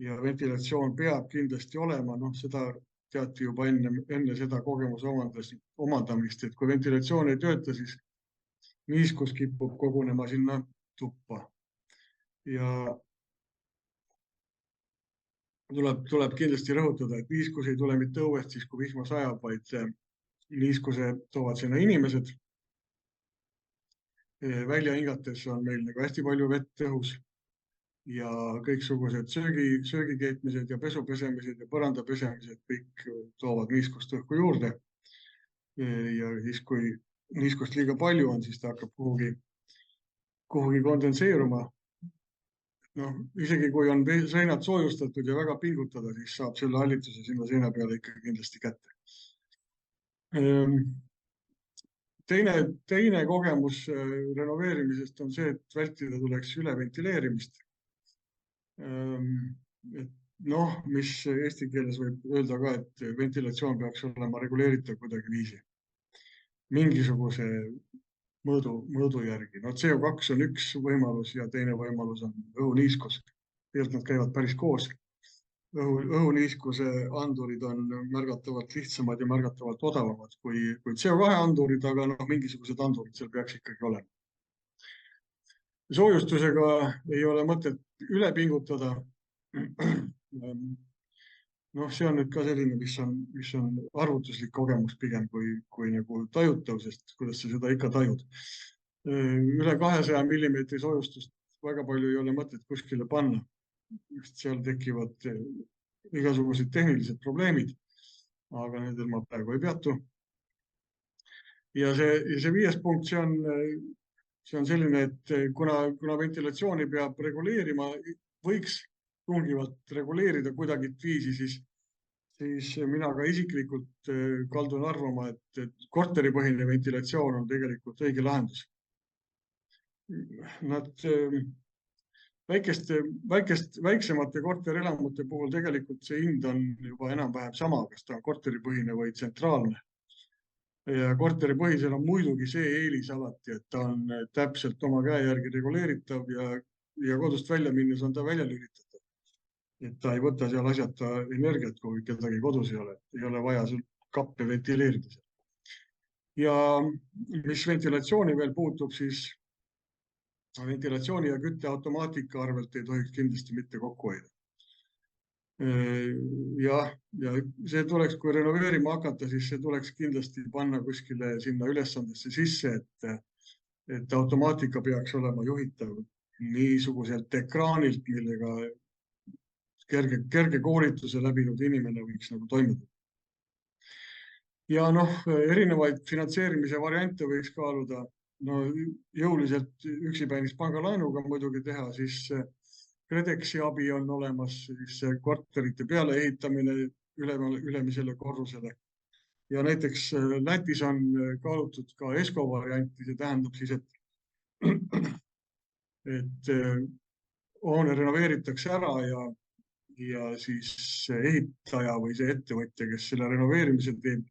Ja ventilatsioon peab kindlasti olema, seda teati juba enne seda kogemuse omandamist, et kui ventilatsioon ei tööta, siis niiskus kipub kogunema sinna tuppa. Ja tuleb kindlasti rõhutada, et niiskus ei tule mitte õuest siis, kui vihma sajab, vaid niiskuse toovad sinna inimesed. Välja hingates on meil hästi palju vett õhus ja kõiksugused söögikeetmised ja pesupesemised ja põranda pesemised kõik toovad niiskust õhku juurde. Ja siis, kui niiskust liiga palju on, siis ta hakkab kuhugi kondenseeruma. Isegi kui on seinad soojustatud ja väga pingutada, siis saab selle hallituse sinna seina peale ikka kindlasti kätte. Teine kogemus renoveerimisest on see, et vältida tuleks üleventileerimist. Mis eesti keeles võib öelda ka, et ventilatsioon peaks olema reguleeritav kuidagi viisi. Mingisuguse mõõdu järgi. CO2 on üks võimalus ja teine võimalus on õhuniiskus. Nad käivad päris koos. Õhuniiskuse andurid on märgatavalt lihtsamad ja märgatavalt odavamad kui CO2 andurid, aga mingisugused andurid seal peaks ikkagi olema. Soojustusega ei ole mõtet üle pingutada. See on nüüd ka selline, mis on arvutuslik kogemus pigem kui nagu tajutav, sest kuidas sa seda ikka tajud. Üle 200 mm soojustust väga palju ei ole mõtet kuskile panna. Seal tekivad igasugused tehnilised probleemid, aga nendel ma praegu ei peatu. Ja see 5. punkt, see on selline, et kuna ventilatsiooni peab reguleerima, võiks tungivalt reguleerida kuidagi viisi, siis mina ka isiklikult kaldun arvama, et korteripõhine ventilatsioon on tegelikult õige lahendus. Väiksemate korterelamute puhul tegelikult see hind on juba enam-vähem sama, kas ta on korteripõhine või tsentraalne. Ja korteripõhisel on muidugi see eelis alati, et ta on täpselt oma käe järgi reguleeritav ja kodust välja minnes on ta välja lülitatud. Et ta ei võta seal asjata energiat, kui kedagi kodus ei ole vaja kappe ventileerida. Ja mis ventilatsiooni veel puutub, siis ventilatsiooni ja kütte automaatika arvelt ei tohiks kindlasti mitte kokku hoida. Ja see tuleks, kui renoveerima hakata, siis see tuleks kindlasti panna kuskile sinna ülesandesse sisse, et automaatika peaks olema juhitav niisuguselt ekraanilt, millega kerge koolituse läbinud inimene võiks nagu toimuda. Ja erinevaid finantseerimise variante võiks kaaluda. Jõuliselt üksipäinis pangalaenuga muidugi teha, siis KredExi abi on olemas, siis korterite peale ehitamine ülemisele korrusele. Ja näiteks Lätis on kaalutud ka ESCO varianti, see tähendab siis, et hoone renoveeritakse ära ja siis ehitaja või see ettevõtja, kes selle renoveerimise teeb,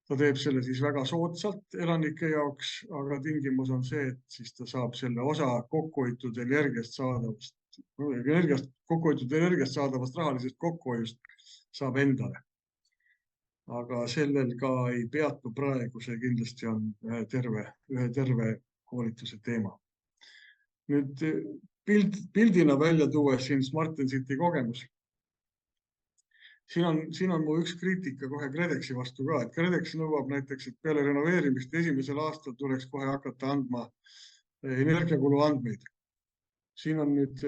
ta teeb selle siis väga soodsalt elanike jaoks, aga tingimus on see, et siis ta saab selle osa kokkuhoitud energiast saadavast rahalisest kokkuhoiust saab endale. Aga sellel ka ei peatu praegu, see kindlasti on ühe terve koolituse teema. Nüüd pildina välja tuues siin Smart & City kogemus. Siin on mu üks kriitika kohe KredExi vastu ka, et KredEx nõuab näiteks, et peale renoveerimist esimesel aastal tuleks kohe hakata andma energiakulu andmeid. siin on nüüd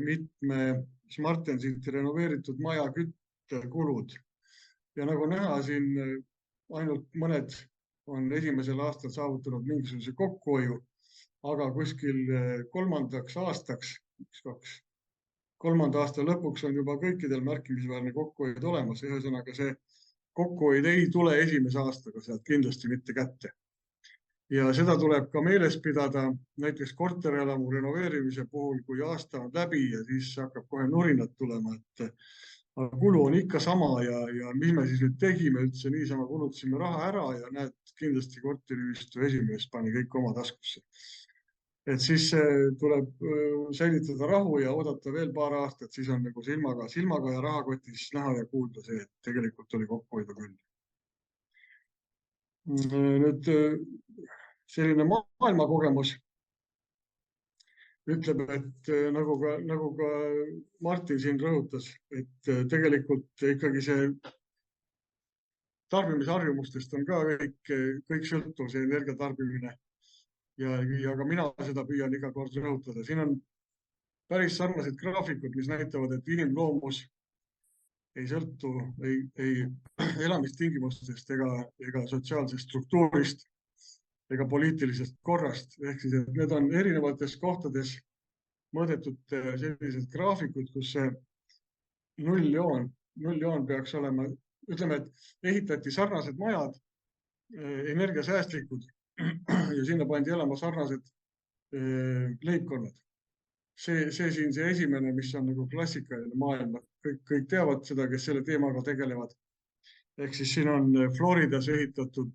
mitme Smartensiti renoveeritud maja küttekulud ja nagu näha, siin ainult mõned on esimesel aastal saavutanud mingisuguse kokkuhoiu, aga kuskil kolmandaks aastaks, kolmanda aasta lõpuks on juba kõikidel märkimisväärne kokkuhoid olemas. Ühesõnaga, see kokkuhoid ei tule esimese aastaga sealt kindlasti mitte kätte. Ja seda tuleb ka meeles pidada näiteks korterelamu renoveerimise puhul, kui aasta on läbi ja siis hakkab kohe nurinat tulema, et kulu on ikka sama ja mis me siis nüüd tegime üldse, niisama kulutasime raha ära ja näed, kindlasti korteriühistu esimees pani kõik oma taskusse. Et siis tuleb säilitada rahu ja oodata veel paar aastat, siis on nagu silmaga ja rahakotis näha ja kuulda see, et tegelikult oli kokkuhoidu küll. Nüüd selline maailmakogemus ütleb, et nagu ka Martin siin rõhutas, et tegelikult ikkagi see tarbimisharjumustest on ka kõik sõltuv, see energiatarbimine. Ja ka mina seda püüan iga kord rõhutada. Siin on päris sarnased graafikud, mis näitavad, et inimloomus ei sõltu ei elamistingimustest ega sotsiaalsest struktuurist ega poliitilisest korrast. Ehk siis, et need on erinevates kohtades mõõdetud sellised graafikud, kus see nulljoon peaks olema, ütleme, et ehitati sarnased majad, energiasäästlikud ja sinna pandi elama sarnased leibkonnad. See siin see esimene, mis on nagu klassikaline maailma. Kõik teavad seda, kes selle teemaga tegelevad. Ehk siis siin on Floridas ehitatud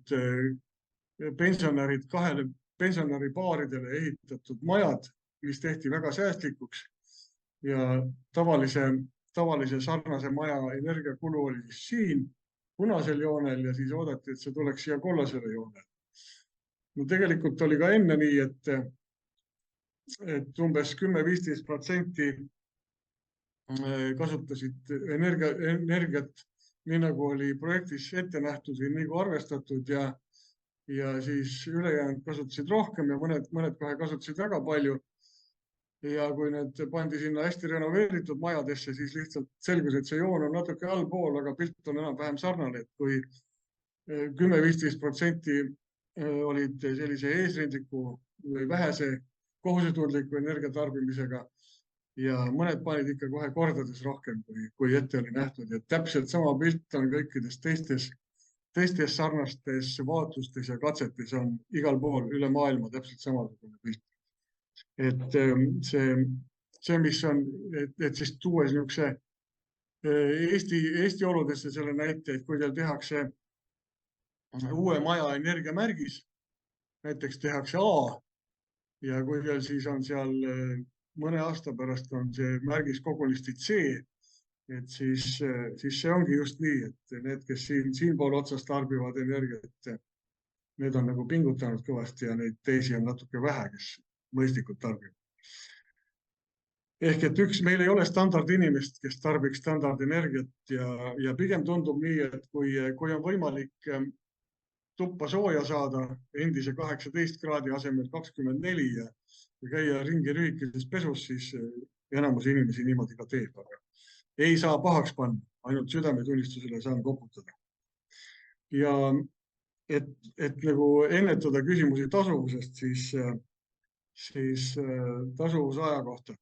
kahele pensionäripaaridele ehitatud majad, mis tehti väga säästlikuks ja tavalise sarnase maja energiakulu oli siin punasel joonel ja siis oodati, et see tuleks siia kollasele joonel. No tegelikult oli ka enne nii, et umbes 10-15% kasutasid energiat nii nagu oli projektis ette nähtud või nii kui arvestatud ja siis ülejäänud kasutasid rohkem ja mõned kohe kasutasid väga palju. Ja kui need pandi sinna hästi renoveeritud majadesse, siis lihtsalt selgus, et see joon on natuke allpool, aga pilt on enam-vähem sarnane, et kui 10-15% olid sellise eesrindliku või vähese kohusetundliku energiatarbimisega ja mõned panid ikka kohe kordades rohkem, kui ette oli nähtud. Ja täpselt sama pilt on kõikides teistes sarnastes vaatlustes ja katsetes on igal pool üle maailma täpselt samasugune pilt. Et see, mis on, et siis tuues niisuguse Eesti oludesse selle näite, et kui teil tehakse uue maja energiamärgis, näiteks tehakse A ja kui teil siis on seal mõne aasta pärast on see märgis kogunisti C, et siis see ongi just nii, et need, kes siinpool otsast tarbivad energiat, need on nagu pingutanud kõvasti ja neid teisi on natuke vähe, kes mõistlikult tarbivad. Ehk et meil ei ole standardinimest, kes tarbiks standardenergiat ja pigem tundub nii, et kui on võimalik tuppa sooja saada endise 18 kraadi asemel 24 ja käia ringi lühikeses pesus, siis enamus inimesi niimoodi ka teeb, aga ei saa pahaks panna, ainult südametunnistusele saan koputada. Ja et nagu ennetada küsimusi tasuvusest, siis tasuvusaja kohta.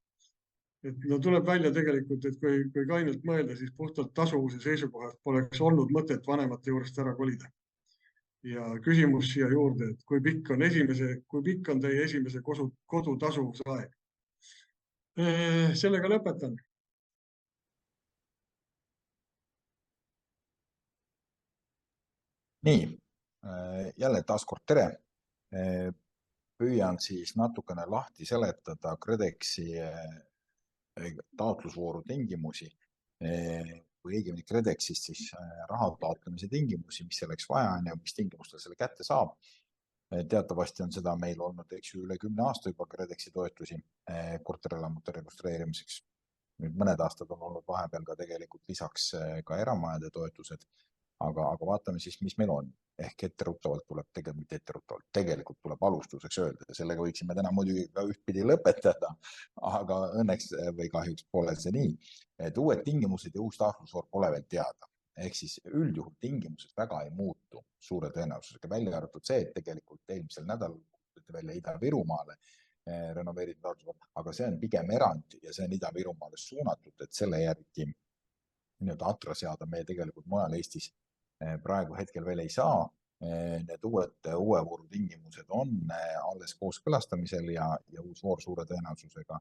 Et no tuleb välja tegelikult, et kui kainelt mõelda, siis puhtalt tasuvuse seisukohast poleks olnud mõtet vanemate juurest ära kolida. Ja küsimus siia juurde, et kui pikk on teie esimese kodu tasuvusaeg? Sellega lõpetan. Nii, jälle taas kord tere. Püüan siis natukene lahti seletada KredExi taotlusvooru tingimusi või õigemini KredExist siis raha taotlemise tingimusi, mis selleks vaja on ja mis tingimustel selle kätte saab. Teatavasti on seda meil olnud üle 10 aasta juba KredExi toetusi korterelamute registreerimiseks. Nüüd mõned aastad on olnud vahepeal ka tegelikult lisaks ka eramajade toetused, aga vaatame siis, mis meil on. Ehk etteruttavalt tuleb, mitte etteruttavalt, tegelikult tuleb alustuseks öelda ja sellega võiksime täna muidugi ka ühtpidi lõpetada, aga õnneks või kahjuks pole see nii, et uued tingimused ja uus taotlusvoor pole veel teada. Ehk siis üldjuhul tingimused väga ei muutu suure tõenäosusega, välja arvatud see, et tegelikult eelmisel nädalal kuulutati välja Ida-Virumaale renoveeritud taotlusvoor, aga see on pigem erand ja see on Ida-Virumaale suunatud, et selle järgi nii-öelda atra seada me tegelikult mujal Eestis praegu hetkel veel ei saa. Need uue vooru tingimused on alles kooskõlastamisel ja uus voor suure tõenäosusega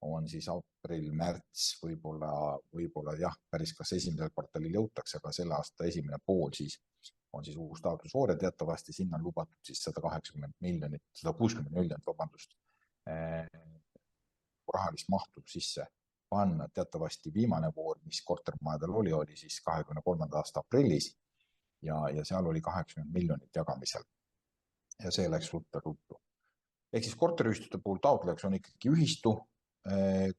on siis aprill-märts, võib-olla jah, päris kas esimesel kvartalil jõutakse, aga selle aasta esimene pool siis on siis uus taotlusvoor ja teatavasti sinna on lubatud siis 160 miljonit, vabandust, rahalist mahtu sisse panna. Teatavasti viimane voor, mis kortermajadel oli siis 23. aasta aprillis ja seal oli 80 miljonit jagamisel ja see läks ruttu. Ehk siis korteriühistute puhul taotlejaks on ikkagi ühistu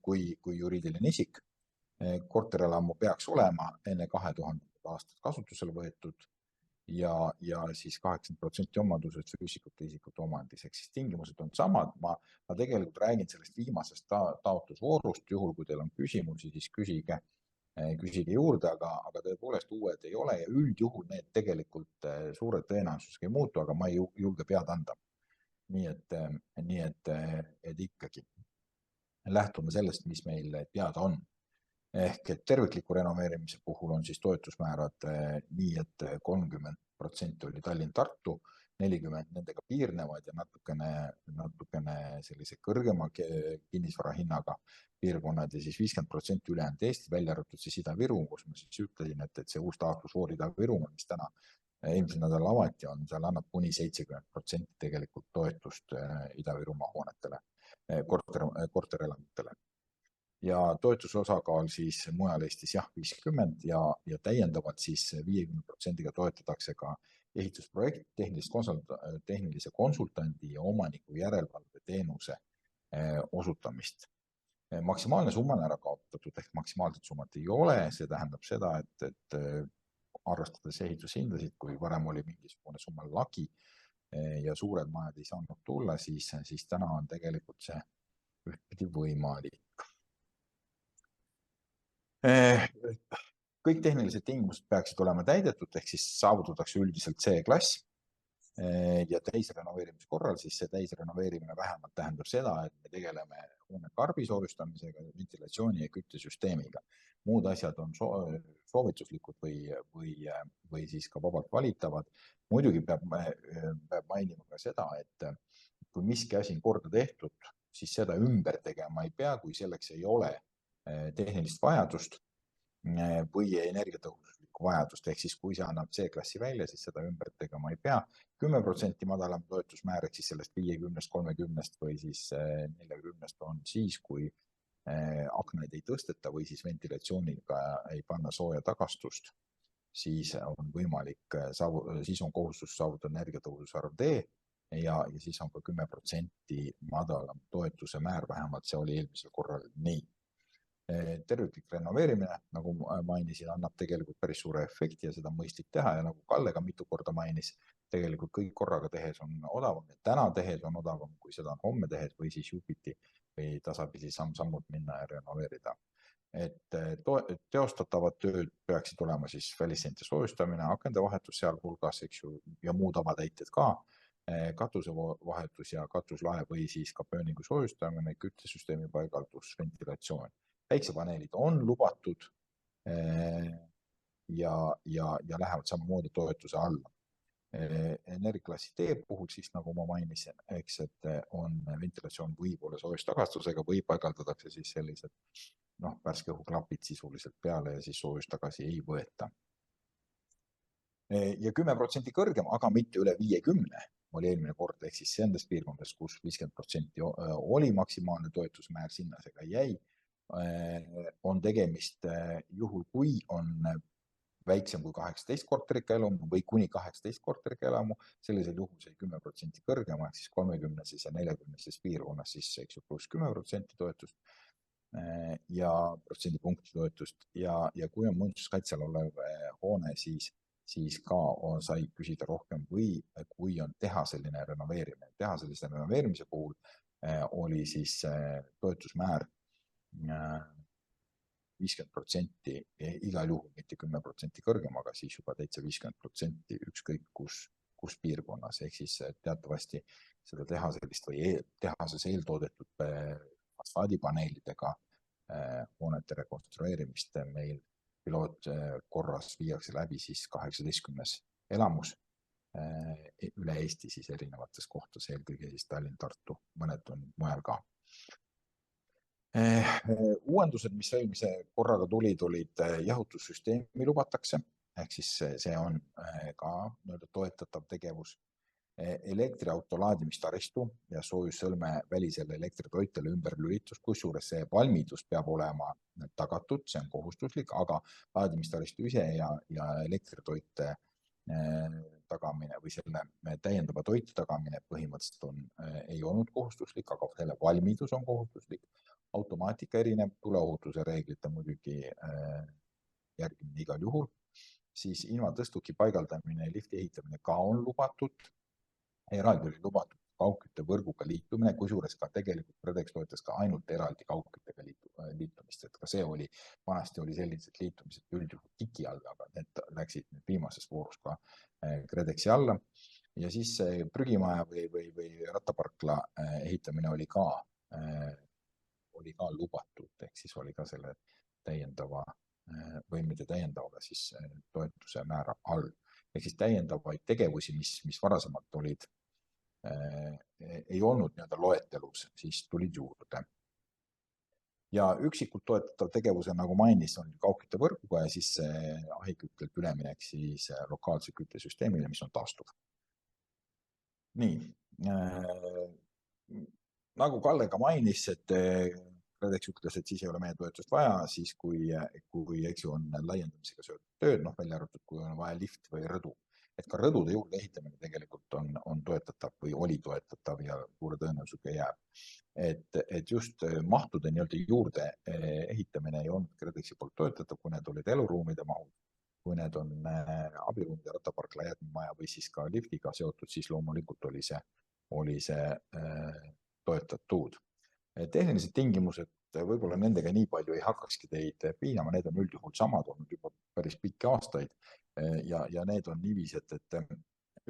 kui juriidiline isik. Korterelamu peaks olema enne 2000. aastat kasutusele võetud ja siis 80% omadusest füüsikute isikute omandis. Ehk siis tingimused on samad. Ma tegelikult räägin sellest viimasest taotlusvoorust. Juhul, kui teil on küsimusi, siis küsige juurde, aga tõepoolest uued ei ole ja üldjuhul need tegelikult suure tõenäosusega ei muutu, aga ma ei julge pead anda. Nii et ikkagi lähtume sellest, mis meil teada on. Ehk et tervikliku renoveerimise puhul on siis toetusmäärad nii, et 30% oli Tallinn-Tartu, 40% nendega piirnevad ja natukene sellise kõrgema kinnisvara hinnaga piirkonnad ja siis 50% ülejäänud Eesti, välja arvatud siis Ida-Viru, kus ma siis ütlesin, et see uus taotlusvoor Ida-Virumaal, mis täna eelmisel nädalal avati on, seal annab kuni 70% tegelikult toetust Ida-Virumaa hoonetele, korterelamutele. Ja toetuse osakaal siis mujal Eestis 50% ja täiendavalt siis 50%-ga toetatakse ka ehitusprojekt, tehnilise konsultandi ja omaniku järelevalve teenuse osutamist. Maksimaalne summa on ära kaotatud, ehk maksimaalset summat ei ole, see tähendab seda, et arvestades ehitushindasid, kui varem oli mingisugune summa lagi ja suured majad ei saanud tulla, siis täna on tegelikult see ühtpidi võimalik. Kõik tehnilised tingimused peaksid olema täidetud, ehk siis saavutatakse üldiselt C-klass ja täisrenoveerimise korral, siis see täisrenoveerimine vähemalt tähendab seda, et me tegeleme hoone karbi soojustamisega, ventilatsiooni ja küttesüsteemiga. Muud asjad on soovituslikud või siis ka vabalt valitavad. Muidugi peab mainima ka seda, et kui miski asi on korda tehtud, siis seda ümber tegema ei pea, kui selleks ei ole tehnilist vajadust või energiatõhususlikku vajadust, ehk siis kui see annab C-klassi välja, siis seda ümber tegema ei pea. 10% madalam toetusmäär, ehk siis sellest 50, 30 või siis 40 on siis, kui aknaid ei tõsteta või siis ventilatsiooniga ei panna sooja tagastust, siis on võimalik, siis on kohustus saavutada energiatõhususarv D ja siis on ka 10% madalam toetuse määr, vähemalt see oli eelmisel korral nii. Terviklik renoveerimine, nagu mainisin, annab tegelikult päris suure efekti ja seda on mõistlik teha ja nagu Kalle ka mitu korda mainis, tegelikult kõik korraga tehes on odavam ja täna tehes on odavam, kui seda on homme tehes või siis jupiti või tasapisi samm-sammult minna ja renoveerida. Et teostatavad tööd peaksid olema siis välisseinte soojustamine, akende vahetus sealhulgas, eks ju, ja muud avatäited ka, katusevahetus ja katuslae või siis ka pööningu soojustamine, küttesüsteemi paigaldus, ventilatsioon. Päiksepaneelid on lubatud ja lähevad samamoodi toetuse alla. Energiaklassi D puhul siis, nagu ma mainisin, eks, et on ventilatsioon võib olla soojustagastustega või paigaldatakse siis sellised värske õhuklapid sisuliselt peale ja siis soojust tagasi ei võeta. Ja 10% kõrgem, aga mitte üle 50 oli eelmine kord, ehk siis nendes piirkondades, kus 50% oli maksimaalne toetusmäär, sinna see ka jäi. On tegemist juhul, kui on väiksem kui 18 korterika elamu või kuni 18 korterika elamu, sellisel juhul see 10% kõrgem, ehk siis 30 ja 40 piirkonnas siis pluss 10% toetust ja protsendipunkti toetust ja kui on muinsuskaitsel olev hoone, siis siis ka sai küsida rohkem või kui on tehaseline renoveerimine. Tehaselise renoveerimise puhul oli siis toetusmäär 50% igal juhul, mitte 10% kõrgem, aga siis juba täitsa 50% ükskõik kus piirkonnas. Ehk siis teatavasti seda tehaselist või tehases eeltoodetud fassaadipaneelidega hoonete rekonstrueerimist meil pilootkorras viiakse läbi siis 18 elamus üle Eesti siis erinevates kohtades, eelkõige siis Tallinn, Tartu, mõned on mujal ka. Uuendused, mis eelmise korraga tulid, olid jahutussüsteemi lubatakse, ehk siis see on ka toetatav tegevus. Elektriauto laadimistaristu ja soojussõlme välisele elektritoitele ümberlülitus, kusjuures see valmidus peab olema tagatud, see on kohustuslik, aga laadimistaristu ise ja elektritoite tagamine või selle täiendava toitu tagamine põhimõtteliselt ei olnud kohustuslik, aga selle valmidus on kohustuslik. Automaatika erineb, tuleohutuse reeglite muidugi järgimine igal juhul. Siis invatõstuki paigaldamine ja lifti ehitamine ka on lubatud. Eraldi oli lubatud kaugküttevõrguga liitumine, kusjuures ka tegelikult KredEx toetas ka ainult eraldi kaugküttega liitumist, et ka see oli, vanasti oli sellised liitumised üldjuhul KIK-i alla, aga need läksid viimases voorus ka KredExi alla. Ja siis prügimaja või rattaparkla ehitamine oli ka lubatud, ehk siis oli ka selle täiendava või mitte täiendava siis toetuse määra all. Ehk siis täiendavaid tegevusi, mis varasemalt olid, ei olnud loetelus, siis tulid juurde. Ja üksikult toetatav tegevuse, nagu mainis, on kaugküttevõrguga ja siis ahiküttelt üleminek siis lokaalse küttesüsteemile, mis on taastuv. Nii, nagu Kalle ka mainis, et KredEx ütles, et siis ei ole meie toetust vaja, siis kui on laiendamisega seotud tööd, välja arvatud, kui on vaja lift või rõdu. Et ka rõdude juurde ehitamine tegelikult on toetatav või oli toetatav ja suure tõenäosusega jääb. Et just mahtude juurde ehitamine ei olnud KredExi poolt toetatav, kui need olid eluruumide mahud, kui need on abiruumide rattaparkla jäätmemaja või siis ka liftiga seotud, siis loomulikult oli see toetatud. Tehnilised tingimused, võib-olla nendega nii palju ei hakkakski teid piinama, need on üldjuhul samad olnud juba päris pikki aastaid ja need on niiviisi, et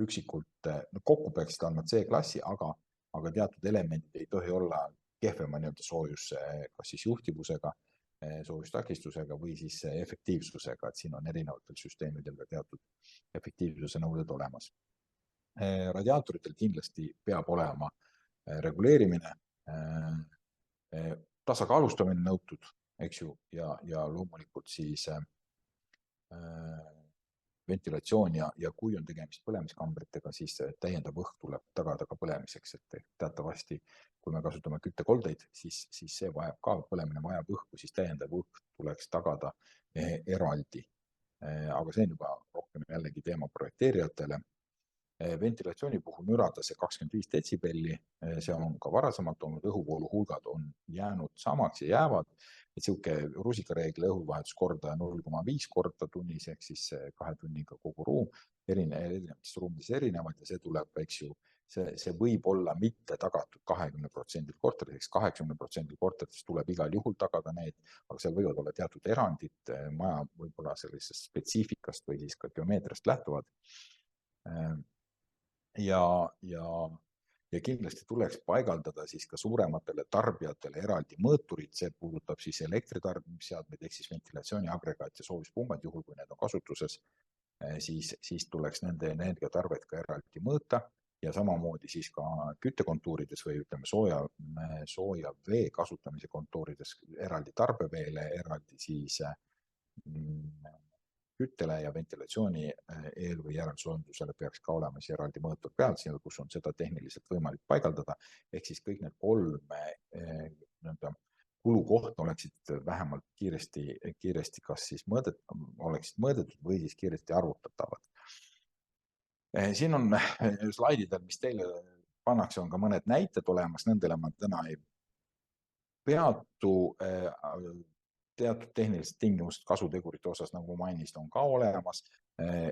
üksikult kokku peaksid andma C-klassi, aga teatud elemendid ei tohi olla kehvema soojus, kas siis juhtivusega, soojustakistusega või siis efektiivsusega, et siin on erinevatel süsteemidel ka teatud efektiivsuse nõuded olemas. Radiaatoritel kindlasti peab olema reguleerimine, tasakaalustamine nõutud, eks ju, ja loomulikult siis ventilatsioon ja kui on tegemist põlemiskambritega, siis täiendav õhk tuleb tagada ka põlemiseks, et teatavasti, kui me kasutame küttekoldeid, siis see vajab ka, põlemine vajab õhku, siis täiendav õhk tuleks tagada eraldi. Aga see on juba rohkem jällegi teema projekteerijatele. Ventilatsiooni puhul müratase 25 detsibelli, see on ka varasemalt olnud, õhuvoolu hulgad on jäänud samaks ja jäävad, et siuke rusikareegli õhuvahetuskorda 0,5 korda tunnis, ehk siis 2 tunniga kogu ruum, erinevates ruumides erinevad ja see tuleb, eks ju, see võib olla mitte tagatud 20% korteriks, 80% korteriks tuleb igal juhul tagada need, aga seal võivad olla teatud erandid, maja võib-olla sellisest spetsiifikast või siis ka geomeetriast lähtuvad. Ja kindlasti tuleks paigaldada siis ka suurematele tarbijatele eraldi mõõturid, see puudutab siis elektritarbimisseadmeid, ehk siis ventilatsiooniagregaat ja soojuspunbad, juhul kui need on kasutuses, siis tuleks nende energiatarvet ka eraldi mõõta ja samamoodi siis ka küttekontuurides või ütleme sooja vee kasutamise kontuurides eraldi tarbeveele, eraldi siis küttele ja ventilatsiooni eel- või järelsoojendusele peaks ka olema siis eraldi mõõtur peal, kus on seda tehniliselt võimalik paigaldada, ehk siis kõik need 3 kulukoht oleksid vähemalt kiiresti kas siis oleksid mõõdetud või siis kiiresti arvutatavad. Siin on slaididel, mis teile pannakse, on ka mõned näited olemas, nendele ma täna ei peatu. teatud tehnilised tingimused kasutegurite osas, nagu mainisid, on ka olemas.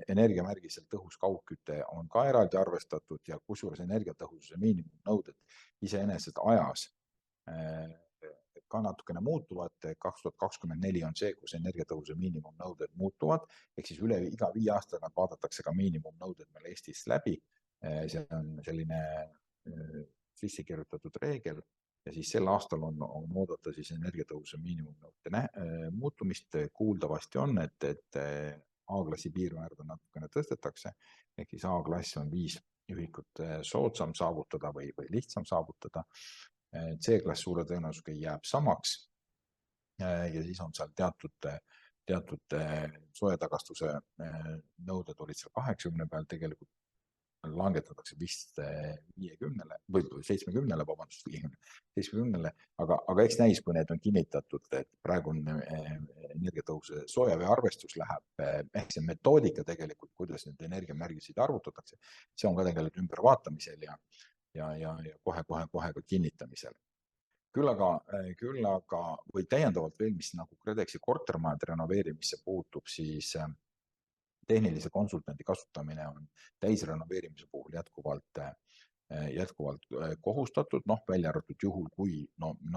Energiamärgisel tõhus kaugküte on ka eraldi arvestatud ja kusjuures energiatõhususe miinimumnõuded iseenesest ajas ka natukene muutuvad. 2024 on see, kus energiatõhususe miinimumnõuded muutuvad, ehk siis üle iga 5 aasta nad vaadatakse ka miinimumnõuded meil Eestis läbi. See on selline sisse kirjutatud reegel ja siis sel aastal on oodata siis energiatõhususe miinimumnõude muutumist. Kuuldavasti on, et A-klassi piirmäärda natukene tõstetakse, ehk siis A-klass on 5 ühikut soodsam saavutada või lihtsam saavutada. C-klass suure tõenäosusega jääb samaks ja siis on seal teatud soojatagastuse nõuded olid seal 80 peal, tegelikult langetatakse vist 50 või 70, vabandust, 70, aga eks näis, kui need on kinnitatud, et praegu on energiatõhuse soojavee arvestus läheb, ehk see metoodika tegelikult, kuidas need energiamärgiseid arvutatakse, see on ka tegelikult ümbervaatamisel ja kohe ka kinnitamisel. Küll aga või täiendavalt veel, mis nagu KredExi kortermajade renoveerimisse puutub, siis tehnilise konsultandi kasutamine on täisrenoveerimise puhul jätkuvalt kohustatud, välja arvatud juhul, kui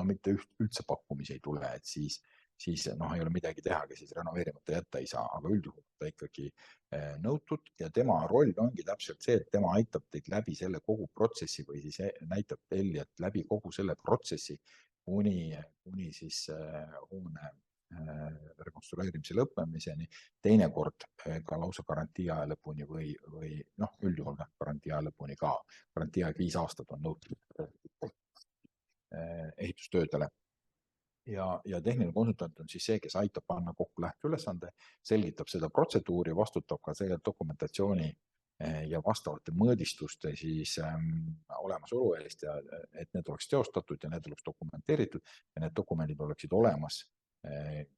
mitte üldse pakkumisi ei tule, et siis ei ole midagi tehagi, siis renoveerimata jätta ei saa, aga üldjuhul ta ikkagi nõutud ja tema roll ongi täpselt see, et tema aitab teid läbi selle kogu protsessi või siis näitab tellijat läbi kogu selle protsessi kuni siis hoone rekonstrueerimise lõppemiseni, teinekord ka lausa garantii aja lõpuni või üldjuhul garantii aja lõpuni ka. Garantii aeg 5 aastat on nõutud ehitustöödele. Ja tehniline konsultant on siis see, kes aitab panna kokku lähteülesande, selgitab seda protseduuri, vastutab ka selle dokumentatsiooni ja vastavate mõõdistuste siis olemasolu eest, et need oleks teostatud ja need oleks dokumenteeritud ja need dokumendid oleksid olemas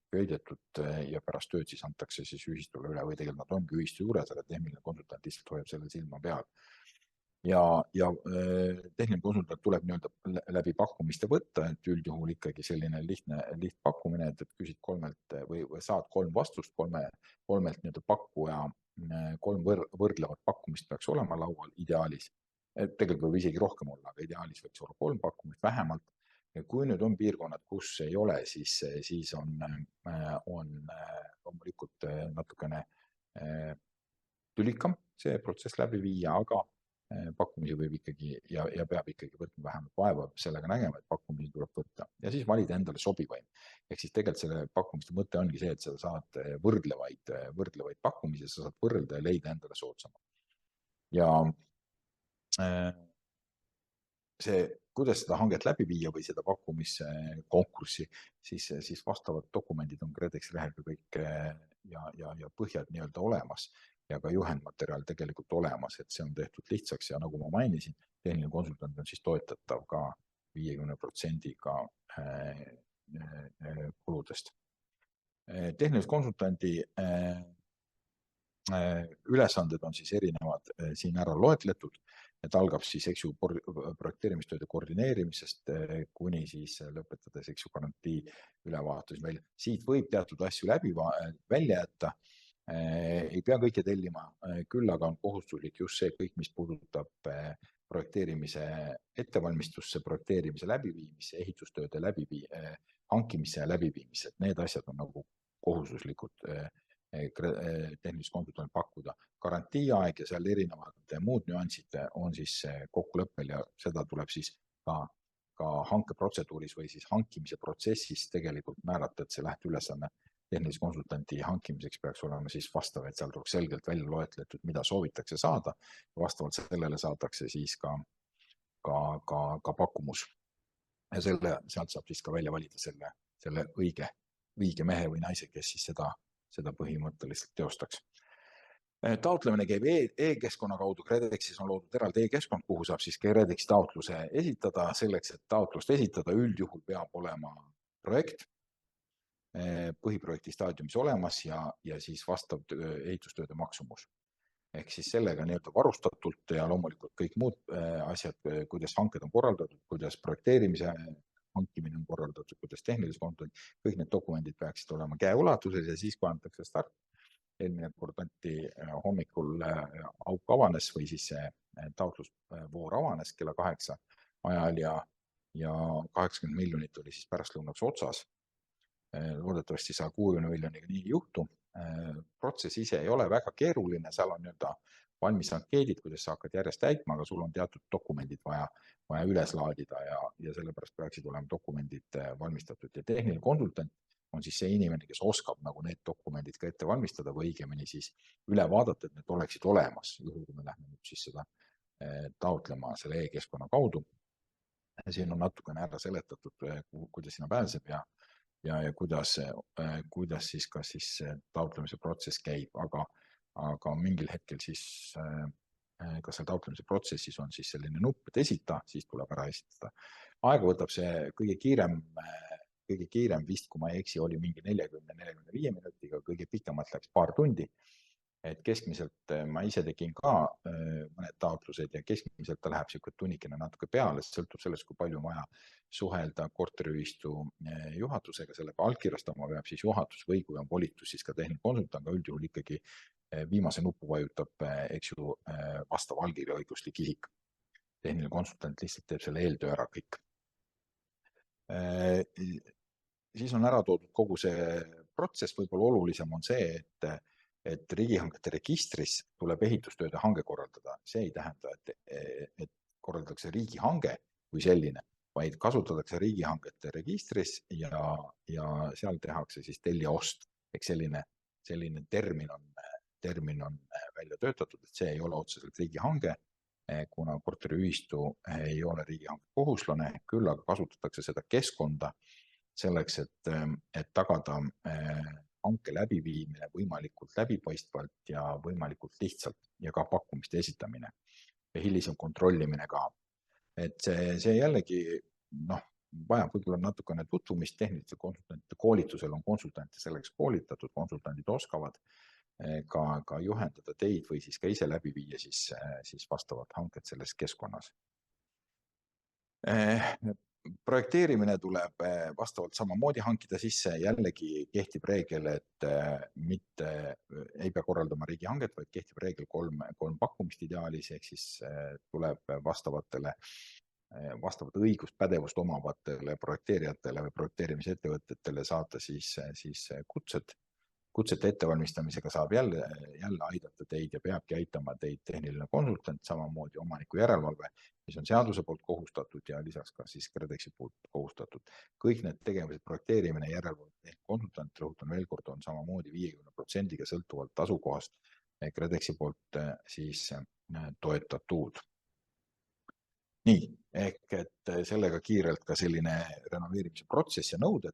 köidetud ja pärast tööd siis antakse siis ühistule üle või tegelikult nad ongi ühistu juures, aga tehniline konsultant lihtsalt hoiab selle silma peal. Ja tehniline konsultant tuleb läbi pakkumiste võtta, et üldjuhul ikkagi selline lihtpakkumine, et küsid 3 või saad 3 vastust, 3 pakkuja, 3 võrdlevat pakkumist peaks olema laual ideaalis. Tegelikult võib isegi rohkem olla, aga ideaalis võiks olla 3 pakkumist vähemalt. Ja kui nüüd on piirkonnad, kus ei ole, siis on loomulikult natukene tülikam see protsess läbi viia, aga pakkumisi võib ikkagi ja peab ikkagi võtma vähemalt vaeva sellega nägema, et pakkumisi tuleb võtta ja siis valida endale sobivaim. Ehk siis tegelikult selle pakkumiste mõte ongi see, et sa saad võrdlevaid pakkumisi, sa saad võrrelda ja leida endale soodsama. Ja kuidas seda hanget läbi viia või seda pakkumiskonkurssi, siis vastavad dokumendid on KredExi lehel kõik ja põhjad olemas ja ka juhendmaterjal tegelikult olemas, et see on tehtud lihtsaks ja nagu ma mainisin, tehniline konsultant on siis toetatav ka 50%-ga kuludest. Tehnilise konsultandi ülesanded on siis erinevad siin ära loetletud, et algab siis projekteerimistööde koordineerimisest kuni siis lõpetades garantii ülevaatus välja. Siit võib teatud asju välja jätta, ei pea kõike tellima, küll aga on kohustuslik just see kõik, mis puudutab projekteerimise ettevalmistusse, projekteerimise läbiviimisse, ehitustööde hankimisse ja läbiviimisse, et need asjad on nagu kohustuslikud tehnilist konsultanti pakkuda. Garantiiaeg ja seal erinevad muud nüansid on siis kokkuleppel ja seda tuleb siis ka hankeprotseduuris või siis hankimise protsessis tegelikult määrata, et see lähteülesanne tehnilise konsultanti hankimiseks peaks olema siis vastav, et seal tuleks selgelt välja loetletud, mida soovitakse saada ja vastavalt sellele saadakse siis ka pakkumus. Ja sealt saab siis ka välja valida selle õige mehe või naise, kes siis seda põhimõtteliselt teostaks. Taotlemine käib e-keskkonna kaudu, KredExis on loodud eraldi e-keskkond, kuhu saab siis KredExi taotluse esitada. Selleks, et taotlust esitada, üldjuhul peab olema projekt põhiprojekti staadiumis olemas ja siis vastav ehitustööde maksumus. Ehk siis sellega varustatult ja loomulikult kõik muud asjad, kuidas hanked on korraldatud, kuidas projekteerimise hankimine on korraldatud, kuidas tehnilised konsultandid, kõik need dokumendid peaksid olema käeulatuses ja siis, kui antakse start, eelmine kord anti hommikul auk avanes või siis see taotlusvoor avanes kella 8 ajal ja 80 miljonit oli siis pärastlõunaks otsas. Loodetavasti 160 miljoniga nii ei juhtu. Protsess ise ei ole väga keeruline, seal on valmis ankeedid, kuidas sa hakkad järjest täitma, aga sul on teatud dokumendid vaja üles laadida ja sellepärast peaksid olema dokumendid valmistatud. Ja tehniline konsultant on siis see inimene, kes oskab nagu need dokumendid ka ette valmistada või õigemini siis üle vaadata, et need oleksid olemas, juhul kui me lähme nüüd siis seda taotlema selle e-keskkonna kaudu. Siin on natukene ära seletatud, kuidas sinna pääseb ja kuidas siis ka siis taotlemise protsess käib, aga mingil hetkel siis kas seal taotlemise protsessis on siis selline nupp, et esita, siis tuleb ära esitada. Aega võtab see kõige kiirem vist, kui ma ei eksi, oli mingi 40-45 minutiga, kõige pikemalt läks paar tundi. Et keskmiselt ma ise tegin ka mõned taotlused ja keskmiselt ta läheb siuke tunnikene natuke peale, sõltub sellest, kui palju on vaja suhelda korteriühistu juhatusega, sellega allkirjastama peab siis juhatus või kui on volitus, siis ka tehniline konsultant, aga üldjuhul ikkagi viimase nupu vajutab, eks ju, vastav allkirjaõiguslik isik. Tehniline konsultant lihtsalt teeb selle eeltöö ära kõik. Siis on ära toodud kogu see protsess, võib-olla olulisem on see, et riigihangete registris tuleb ehitustööde hange korraldada. See ei tähenda, et korraldatakse riigihange kui selline, vaid kasutatakse riigihangete registris ja seal tehakse siis tellija-ost. Eks selline termin on välja töötatud, et see ei ole otseselt riigihange, kuna korteriühistu ei ole riigihange kohuslane, küll aga kasutatakse seda keskkonda selleks, et tagada hanke läbiviimine võimalikult läbipaistvalt ja võimalikult lihtsalt ja ka pakkumiste esitamine ja hilisem kontrollimine ka. Et see jällegi vajab võib-olla natukene tutvumist tehniliste konsultantide koolitusel on konsultante selleks koolitatud, konsultandid oskavad ka juhendada teid või siis ka ise läbi viia siis vastavad hanked selles keskkonnas. Projekteerimine tuleb vastavalt samamoodi hankida sisse, jällegi kehtib reegel, et mitte ei pea korraldama riigihanget, vaid kehtib reegel 3 pakkumist ideaalis, ehk siis tuleb vastavat õiguspädevust omavatele projekteerijatele või projekteerimisettevõtetele saata siis kutsete ettevalmistamisega saab jälle aidata teid ja peabki aitama teid tehniline konsultant, samamoodi omaniku järelevalve, mis on seaduse poolt kohustatud ja lisaks ka siis KredExi poolt kohustatud. Kõik need tegevused, projekteerimine, järelevalve, konsultant, rõhutan veel kord, on samamoodi 50% sõltuvalt asukohast KredExi poolt siis toetatud. Nii, ehk et sellega kiirelt ka selline renoveerimise protsess ja nõuded,